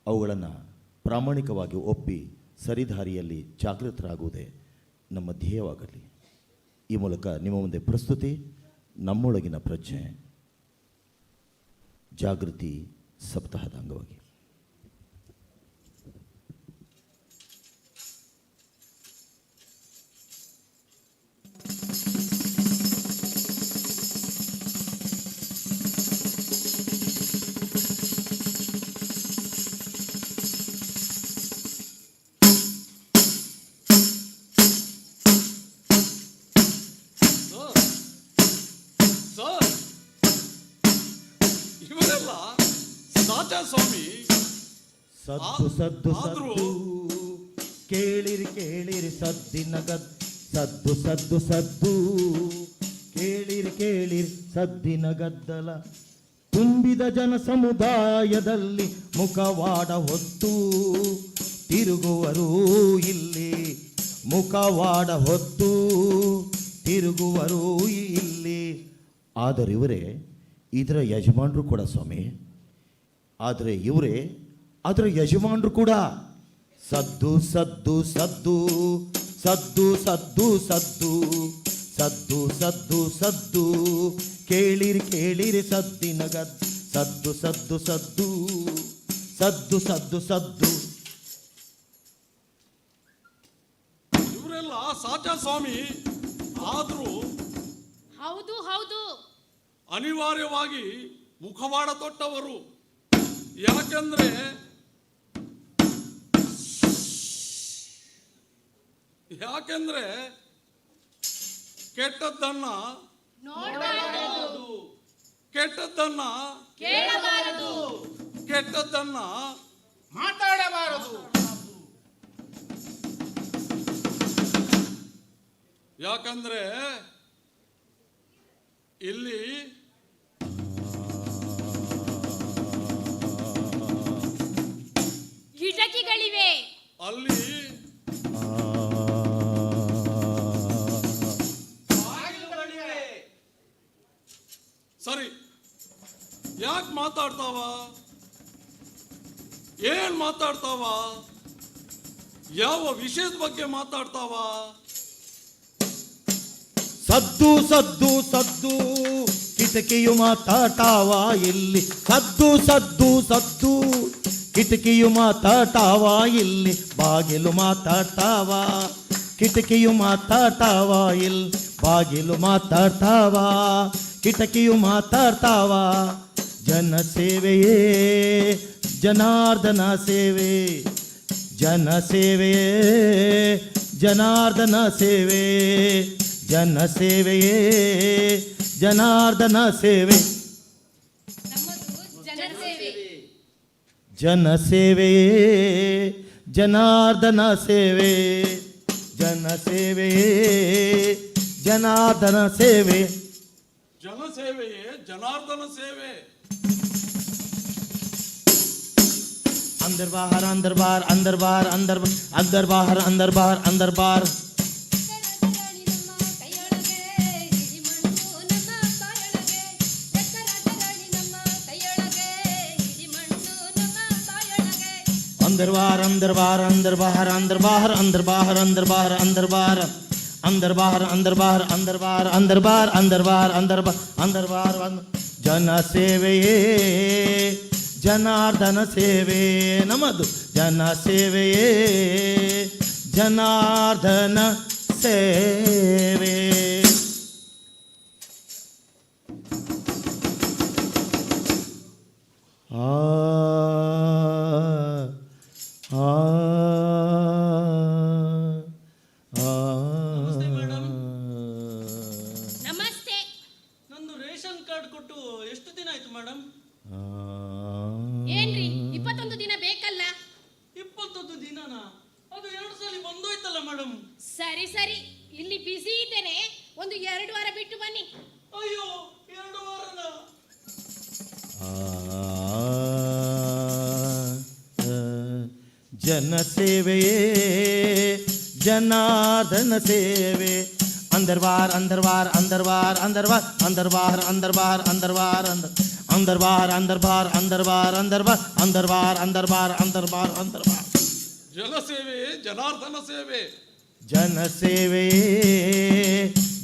ಅವುಗಳನ್ನು ಪ್ರಾಮಾಣಿಕವಾಗಿ ಒಪ್ಪಿ ಸರಿದಾರಿಯಲ್ಲಿ ಜಾಗೃತರಾಗುವುದೇ ನಮ್ಮ ಧ್ಯೇಯವಾಗಲಿ. ಈ ಮೂಲಕ ನಿಮ್ಮ ಮುಂದೆ ಪ್ರಸ್ತುತಿ ನಮ್ಮೊಳಗಿನ ಪ್ರಜ್ಞೆ ಜಾಗೃತಿ ಸಪ್ತಾಹದ ಅಂಗವಾಗಿ ಸರ್, ಇವರೆಲ್ಲ ಸಾಚಾ ಸ್ವಾಮಿ. ಸದ್ದು ಸದ್ದು ಆದ್ರೂ- ಸದ್ದು ಕೇಳಿರಿ ಕೇಳಿರಿ ಸದ್ದಿನ ಸದ್ದು ಸದ್ದು ಸದ್ದು ಕೇಳಿರಿ ಕೇಳಿರಿ ಸದ್ದಿನ ಗದ್ದಲ ತುಂಬಿದ ಜನ ಸಮುದಾಯದಲ್ಲಿ ಮುಖವಾಡ ಹೊತ್ತು ತಿರುಗುವರು ಇಲ್ಲಿ ಮುಖವಾಡ ಹೊತ್ತು ತಿರುಗುವರು ಇಲ್ಲಿ. ಆದರೆ ಇವರೇ ಇದರ ಯಜಮಾನರು ಕೂಡ ಸ್ವಾಮಿ. ಆದರೆ ಇವರೇ ಅದರ ಯಜಮಾನರು ಕೂಡ. ಸದ್ದು ಸದ್ದು ಸದ್ದು ಸದ್ದು ಸದ್ದು ಸದ್ದು ಸದ್ದು ಸದ್ದು ಸದ್ದು ಕೇಳಿರಿ ಕೇಳಿರಿ ಸದ್ದಿನ ಸದ್ದು ಸದ್ದು ಸದ್ದು ಸದ್ದು ಸದ್ದು ಸದ್ದು. ಇವರೆಲ್ಲ ಸಾಚಾ ಸ್ವಾಮಿ. ಆದ್ರೂ ಹೌದು ಹೌದು. ಅನಿವಾರ್ಯವಾಗಿ ಮುಖವಾಡ ತೊಟ್ಟವರು. ಯಾಕೆಂದ್ರೆ ಕೆಟ್ಟದ್ದನ್ನ ನೋಡಬಾರದು, ಕೆಟ್ಟದ್ದನ್ನ ಕೇಳಬಾರದು, ಕೆಟ್ಟದ್ದನ್ನ ಮಾತಾಡಬಾರದು. ಯಾಕಂದ್ರೆ ಇಲ್ಲಿ ಕಿಟಕಿಗಳಿವೆ, ಅಲ್ಲಿ ಬಾಗಿಲುಗಳಿವೆ. ಸರಿ, ಯಾಕೆ ಮಾತಾಡ್ತಾವ? ಏನ್ ಮಾತಾಡ್ತಾವ? ಯಾವ ವಿಷಯದ ಬಗ್ಗೆ ಮಾತಾಡ್ತಾವ? ಸದ್ದು ಸದ್ದು ಸದ್ದು ಕಿಟಕಿಯು ಮಾತಾಟಾವ ಇಲ್ಲಿ ಸದ್ದು ಸದ್ದು ಸದ್ದು ಕಿಟಕಿಯು ಮಾತಾಟಾವ ಇಲ್ಲಿ ಬಾಗಿಲು ಮಾತಾಡ್ತಾವ ಕಿಟಕಿಯು ಮಾತಾಡ್ತಾವ ಇಲ್ಲಿ ಬಾಗಿಲು ಮಾತಾಡ್ತಾವ ಕಿಟಕಿಯು ಮಾತಾಡ್ತಾವ. ಜನಸೇವೆಯೇ ಜನಾರ್ದನ ಸೇವೆ ಜನಸೇವೆಯೇ ಜನಾರ್ದನ ಸೇವೆ ಜನಸೇವೆಯೇ ಜನಾರ್ದನ ಸೇವೆ ನಮ್ಮದು ಜನಸೇವೆ. ಜನಸೇವೆಯೇ ಜನಾರ್ದನ ಸೇವೆ ಜನಸೇವೆಯೇ ಜನಾರ್ದನ ಸೇವೆ. ಜನಸೇವೆಯೇ ಜನಾರ್ದನ ಸೇವೆ. अंदर बाहर अंदर बाहर अंदर बाहर अंदर अंदर बाहर अंदर बाहर अंदर बाहर. ಎಕ್ಕರಾಟರಾಣಿ ನಮ್ಮ ಕೈಯೊಳಗೆ, ಹಿಡಿಮಣ್ಣು ನಮ್ಮ ಬಾಯೊಳಗೆ. ಎಕ್ಕರಾಟರಾಣಿ ನಮ್ಮ ಕೈಯೊಳಗೆ, ಹಿಡಿಮಣ್ಣು ನಮ್ಮ ಬಾಯೊಳಗೆ. अंदर बाहर अंदर बाहर अंदर बाहर अंदर बाहर अंदर बाहर अंदर बाहर अंदर बाहर अंदर बाहर अंदर बाहर अंदर बाहर अंदर बाहर अंदर बाहर अंदर बाहर अंदर बाहर. ಜನಸೇವೆಯೇ ಜನಾರ್ದನ ಸೇವೆ ನಮ್ಮದು ಜನಸೇವೆಯೇ ಜನಾರ್ದನ ಸೇವೆ. ಆ ಆ ನಮಸ್ತೆ. ನಂದು ರೇಷನ್ ಕಾರ್ಡ್ ಕೊಟ್ಟು ಎಷ್ಟು ದಿನ ಆಯ್ತು ಮೇಡಮ್? ಏನ್ರಿ 21 ದಿನ ಬೇಕಲ್ಲ? 21 ದಿನನಾ? ಅದು 2 ಸಲ ಬಂದೋಯ್ತಲ್ಲ ಮೇಡಮ್. ಸರಿ ಸರಿ, ಇಲ್ಲಿ ಬಿಸಿ ಇದ್ದೇನೆ, ಒಂದು 2 ವಾರ ಬಿಟ್ಟು ಬನ್ನಿ. ಅಯ್ಯೋ, 2 ವಾರನ? ಜನಸೇವೆಯೇ ಜನಾರ್ದನ ಸೇವೆ. अंदर बाहर अंदर बाहर अंदर बाहर अंदर बाहर अंदर बाहर अंदर बाहर अंदर बाहर अंदर बाहर अंदर बाहर अंदर बाहर अंदर बाहर अंदर बाहर अंदर बाहर अंदर बाहर अंदर बाहर. ಜನಸೇವೆಯೇ ಜನಾರ್ದನ ಸೇವೆ. ಜನಸೇವೆಯೇ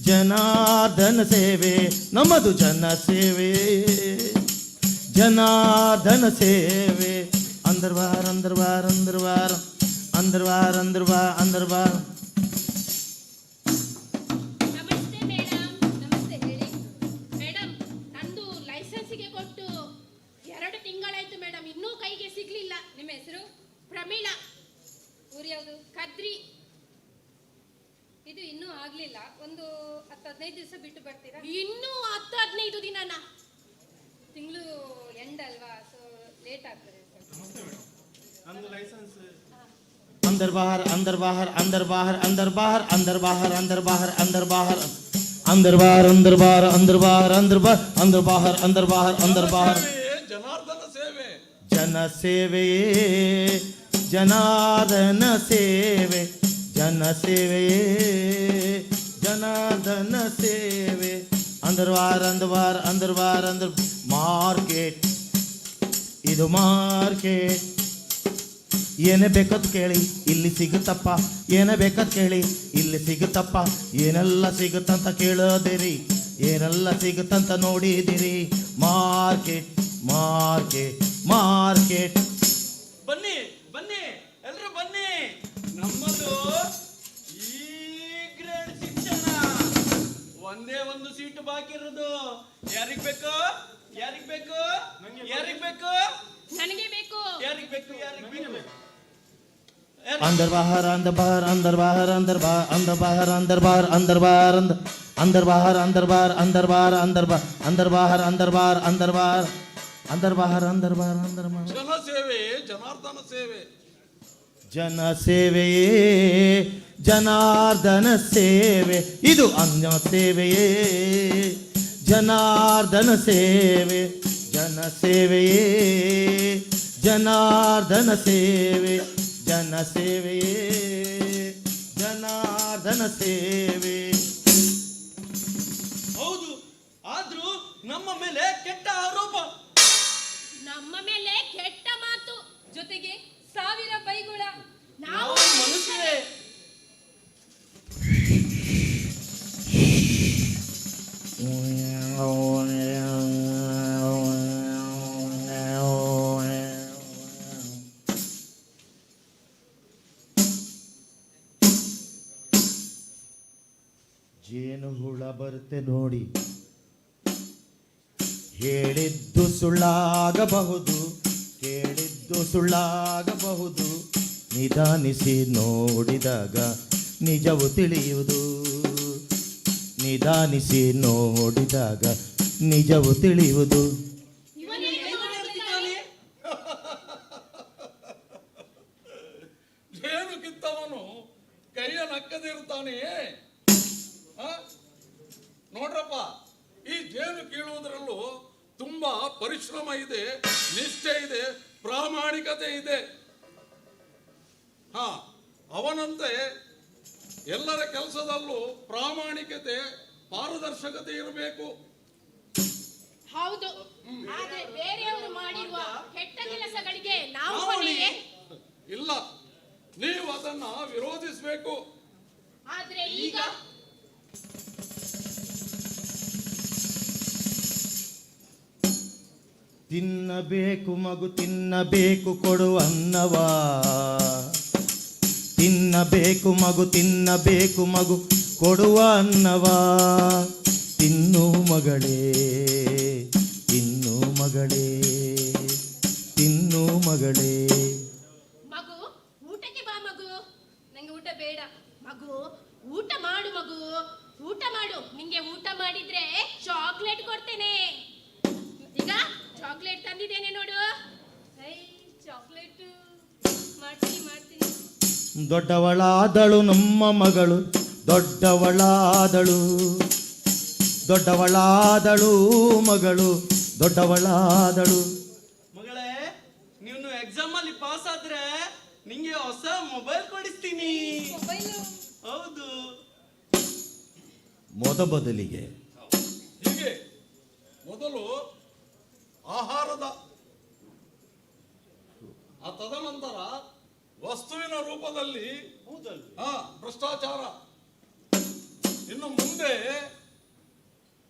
ಜನಾರ್ದನ ಜನಾರ್ದನ ಸೇವೆ ನಮ್ಮದು ಜನ ಸೇವೆ ಜನಾರ್ದನ ಸೇವೆ ಅಂದರ್ವಾರ್ ಅಂದರ್ವಾರ್ ಅಂದರ್ವಾರ್ ಅಂದರ್ವಾರ್ ಅಂದರ್ವಾರ್ ಅಂದರ್ವಾರ್. ನಮಸ್ತೆ ಮೇಡಮ್. ನಮಸ್ತೆ ಹೇಳಿ ಮೇಡಮ್. ನಂದು ಲೈಸೆನ್ಸಿಗೆ ಕೊಟ್ಟು 2 ತಿಂಗಳಾಯ್ತು ಮೇಡಮ್, ಇನ್ನೂ ಕೈಗೆ ಸಿಗ್ಲಿಲ್ಲ. ನಿಮ್ಮ ಹೆಸರು? ಪ್ರಮೀಳಾ. ಊರು ಯಾವುದು? ಕದ್ರಿ. ಇದು ಇನ್ನೂ ಆಗ್ಲಿಲ್ಲ, ಒಂದು 10-15 ದಿವಸ ಬಿಟ್ಟು ಬರ್ತೀರಾ? ಇನ್ನೂ 10-15 ದಿನನ? ತಿಂಗಳು ಎಂಡ್ ಅಲ್ವಾ, ಸೊ ಲೇಟ್ ಆಗ್ತದೆ. अंदर बाहर अंदर बाहर अंदर बाहर अंदर बाहर अंदर बाहर अंदर बाहर अंदर बाहर अंदर बाहर अंदर बाहर अंदर बाहर अंदर बाहर अंदर बाहर अंदर बाहर अंदर बाहर. ಜನಾರ್ದನ ಸೇವೆ. जन सेवे जनार्दन सेवे जन सेवे जनार्दन सेवे अंदर बाहर अंदर बाहर अंदर बाहर अंदर मार्केट ಇದು ಮಾರ್ಕೆಟ್. ಏನೇ ಬೇಕಂತ ಕೇಳಿ ಇಲ್ಲಿ ಸಿಗುತ್ತಪ್ಪ, ಏನೇ ಬೇಕಂತ ಕೇಳಿ ಇಲ್ಲಿ ಸಿಗುತ್ತಪ್ಪ. ಏನೆಲ್ಲ ಸಿಗುತ್ತಂತ ಕೇಳೋದಿರಿ, ಏನೆಲ್ಲ ಸಿಗುತ್ತಂತ ನೋಡಿದಿರಿ. Market market market. ಬನ್ನಿ ಬನ್ನಿ ಎಲ್ರು ಬನ್ನಿ. ನಮ್ಮದು ಈ ಗ್ರೇಡ್ ಶಿಕ್ಷಣ. ಒಂದೇ ಒಂದು ಸೀಟು ಬಾಕಿ ಇರೋದು. ಯಾರಿಗ್ ಬೇಕು? ಯಾರಿಗ್ ಬೇಕು? ಯಾರಿಗ್ ಬೇಕು? ನನಗೆ ಬೇಕು. ಯಾರಿಗ್ ಬೇಕು? ಯಾರಿಗ್ ಬೇಕು? अंदर बाहर अंदर बाहर अंदर बाहर अंदर बाहर अंदर बाहर अंदर बाहर अंदर बाहर अंदर बाहर अंदर बाहर अंदर बाहर अंदर बाहर अंदर बाहर अंदर बाहर अंदर बाहर अंदर बाहर अंदर बाहर अंदर बाहर. ಜನ ಸೇವೆ ಜನಾರ್ದನ ಸೇವೆ. ಜನ ಸೇವೆಯೇ ಜನಾರ್ದನ ಸೇವೆ ಇದು ಅನ್ಯ ಸೇವೆಯೇ ಜನಾರ್ದನ ಸೇವೆ ಜನ ಸೇವೆಯೇ ಜನಾರ್ದನ ಸೇವೆ ಜನ ಸೇವೆಯೇ ಜನಾರ್ದನ ಸೇವೆ. ಹೌದು, ಆದ್ರೂ ನಮ್ಮ ಮೇಲೆ ಕೆಟ್ಟ ಆರೋಪ. ನಮ್ಮ ಮೇಲೆ ಕೆಟ್ಟ ಮಾತು, ಜೊತೆಗೆ 1000 ಬೈಗುಳ. ನಾವು ಮನುಷ್ಯರೇ. ಜೇನು ಹುಳ ಬರುತ್ತೆ ನೋಡಿ, ಹೇಳಿದ್ದು ಸುಳ್ಳಾಗಬಹುದು, ಕೇಳಿದ್ದು ಸುಳ್ಳಾಗಬಹುದು. ನಿಧಾನಿಸಿ ನೋಡಿದಾಗ ನಿಜವು ತಿಳಿಯುವುದು, ನಿಧಾನಿಸಿ ನೋಡಿದಾಗ ನಿಜವು ತಿಳಿಯುವುದು. ಜೇನು ಕಿತ್ತವನು ಕೈಯ ನಕ್ಕದಿರ್ತಾನೆಯೇ? ನೋಡ್ರಪ್ಪ, ಈ ಜೇನು ಕೀಳುವುದರಲ್ಲೂ ತುಂಬಾ ಪರಿಶ್ರಮ ಇದೆ, ನಿಷ್ಠೆ ಇದೆ, ಪ್ರಾಮಾಣಿಕತೆ ಇದೆ. ಅವನಂತೆ ಎಲ್ಲರ ಕೆಲಸದಲ್ಲೂ ಪ್ರಾಮಾಣಿಕತೆ, ಪಾರದರ್ಶಕತೆ ಇರಬೇಕು. ಹೌದು, ಆದ್ರೆ ಬೇರೆಯವರು ಮಾಡಿರುವ ಕೆಟ್ಟ ಕೆಲಸಗಳಿಗೆ ನಾವು ಹೊಣೆಯೇ? ಇಲ್ಲ, ನೀವು ಅದನ್ನ ವಿರೋಧಿಸಬೇಕು. ಆದ್ರೆ ಈಗ ತಿನ್ನಬೇಕು ಮಗು ತಿನ್ನಬೇಕು ಕೊಡು ಅನ್ನವಾ, ತಿನ್ನಬೇಕು ಮಗು ತಿನ್ನಬೇಕು ಮಗು ಕೊಡುವ ಅನ್ನವಾ. ತಿನ್ನು ಮಗಳೇ ತಿನ್ನು ಮಗಳೇ ತಿನ್ನು ಮಗಳೇ. ಮಗು ಊಟಕ್ಕೆ ಬಾ ಮಗು. ನಂಗೆ ಊಟ ಬೇಡ. ಮಗು ಊಟ ಮಾಡು ಮಗು, ಊಟ ಮಾಡು. ನಿಂಗೆ ಊಟ ಮಾಡಿದ್ರೆ ಚಾಕ್ಲೇಟ್ ಕೊಡ್ತೇನೆ. ಈಗ ಚಾಕ್ಲೇಟ್ ತಂದಿದ್ದೇನೆ ನೋಡು. ಚಾಕ್ಲೇಟ್ ಮಾಡ್ತೀನಿ ಮಾಡ್ತೀನಿ. ದೊಡ್ಡವಳಾದಳು ನಮ್ಮ ಮಗಳು, ದೊಡ್ಡವಳಾದಳು ದೊಡ್ಡವಳಾದಳು ಮಗಳು, ದೊಡ್ಡವಳಾದಳು. ಮಗಳೇ, ನೀನು ಎಕ್ಸಾಮ್ ಅಲ್ಲಿ ಪಾಸ್ ಆದ್ರೆ ನಿಂಗೆ ಹೊಸ ಮೊಬೈಲ್ ಕೊಡಿಸ್ತೀನಿ. ಹೌದು. ಬದಲಿಗೆ ಹೀಗೆ ಮೊದಲು ಆಹಾರದ, ತದನಂತರ ವಸ್ತುವಿನ ರೂಪದಲ್ಲಿ ಭ್ರಷ್ಟಾಚಾರ, ಇನ್ನು ಮುಂದೆ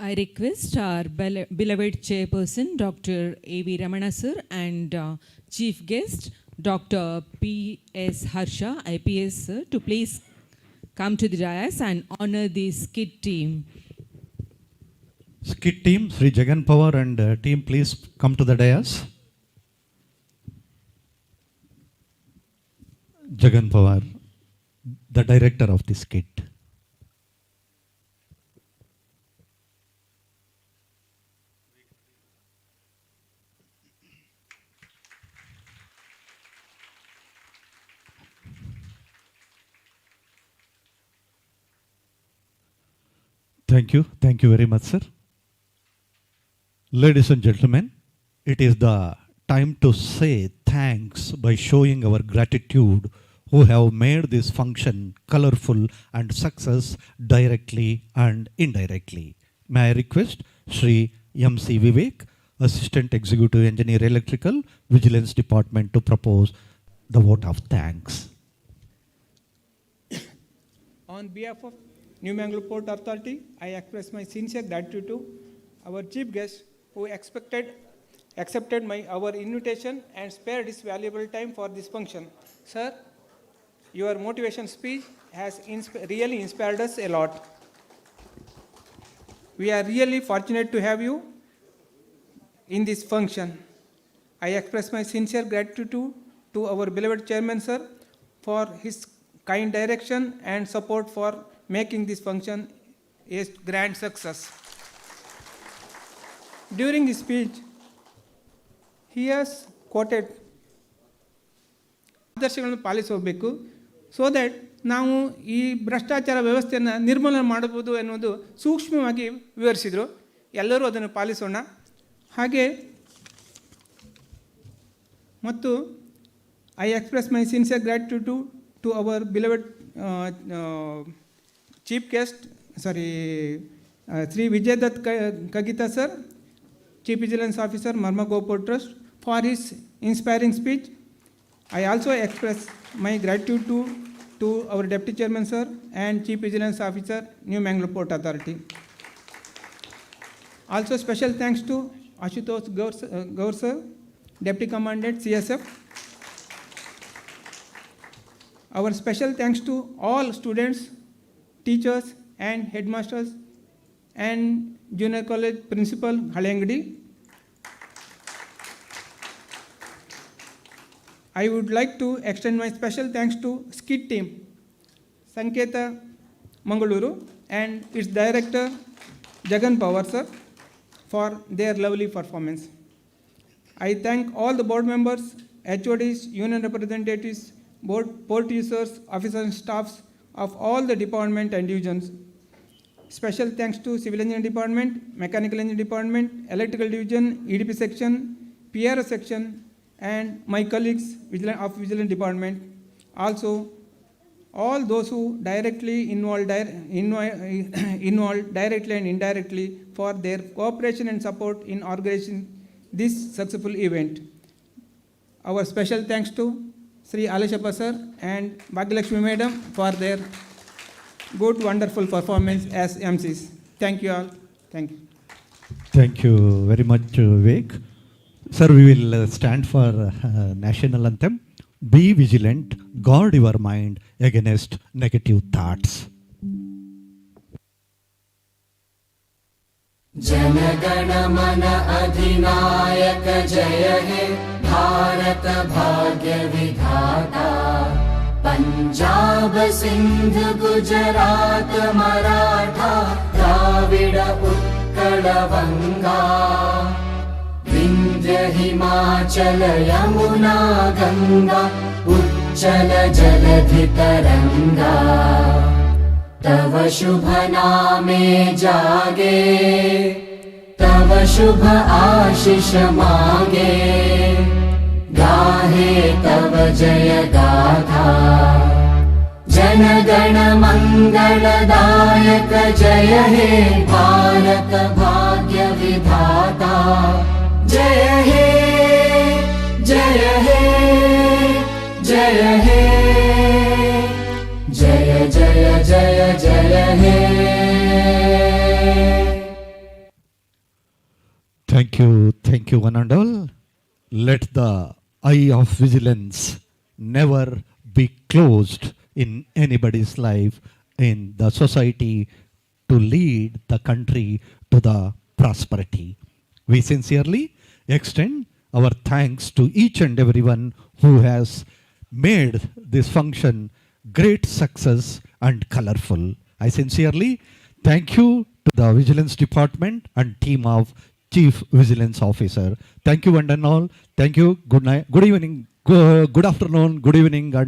I request our beloved chairperson, Dr. A.V. Ramana sir, and chief guest, Dr. P.S. Harsha, IPS sir, to please come to the dais and honor the Skit team. Skit team, Sri Jagan Pawar and team, please come to the dais. Jagan Pawar, the director of the Skit. Thank you very much, sir. Ladies and gentlemen, it is the time to say thanks by showing our gratitude who have made this function colorful and success directly and indirectly. May I request Sri M.C. Vivek, Assistant Executive Engineer Electrical, Vigilance Department, to propose the vote of thanks. On behalf of New Mangalore Port Authority, I express my sincere gratitude to our chief guest who accepted our invitation and spared his valuable time for this function. Sir, your motivation speech has really inspired us a lot. We are really fortunate to have you in this function. I express my sincere gratitude to our beloved chairman, sir, for his kind direction and support for making this function a grand success. During the speech, he has quoted ಆದರ್ಶಗಳನ್ನು ಪಾಲಿಸಬೇಕು so that ನಾವು ಈ ಭ್ರಷ್ಟಾಚಾರ ವ್ಯವಸ್ಥೆಯನ್ನು ನಿರ್ಮೂಲನೆ ಮಾಡಬಹುದು ಎನ್ನುವುದು ಸೂಕ್ಷ್ಮವಾಗಿ ವಿವರಿಸಿದರು. ಎಲ್ಲರೂ ಅದನ್ನು ಪಾಲಿಸೋಣ. ಹಾಗೆ ಮತ್ತು I express my sincere gratitude to our beloved Chief guest, Sri Vijay Dutt Kagita sir, Chief Vigilance Officer, Marma Gopur Trust, for his inspiring speech. I also express my gratitude to our Deputy Chairman sir and Chief Vigilance Officer, New Mangalore Port Authority. Also special thanks to Ashutosh Gaur sir, Deputy Commandant CSF. Our special thanks to all students, teachers and headmasters and junior college principal Halengdi. I would like to extend my special thanks to Skit team, Sanketa Mangaluru and its director Jagan Pawar sir for their lovely performance. I thank all the board members, HODs, union representatives, port users, officers and staffs of all the department and divisions. Special thanks to Civil Engineering Department, Mechanical Engineering Department, Electrical Division, EDP Section, PRO Section, and my colleagues of Vigilance Department. Also, all those who directly involved directly and indirectly for their cooperation and support in organizing this successful event. Our special thanks to Sri Aleshappa sir and Bhagyalakshmi madam for their good, wonderful performance as MCs. Thank you all. Thank you. Thank you very much, Vivek. Sir, we will stand for national anthem. Be vigilant, guard your mind against negative thoughts. जनगण मन अधिनायक जय हे भारत भाग्य विधाता पंजाब सिंध गुजरात मराठा द्राविड उत्कल वंगा विंध्य हिमाचल यमुना गंगा उच्चल जलधि तरंगा तव शुभ नामे जागे तव शुभ आशीष मागे गाहे तव जय गाथा जनगण मंगलदायक जय हे भारत भाग्य विधाता जय हे जय हे जय हे जय जय जय जय हे Thank you, one and all. Let the eye of vigilance never be closed in anybody's life in the society to lead the country to the prosperity. We sincerely extend our thanks to each and everyone who has made this function great success and colorful. I sincerely thank you to the Vigilance Department and team of Chief Vigilance Officer. Thank you one and all. Thank you. Good night. Good evening. Good afternoon. Good evening and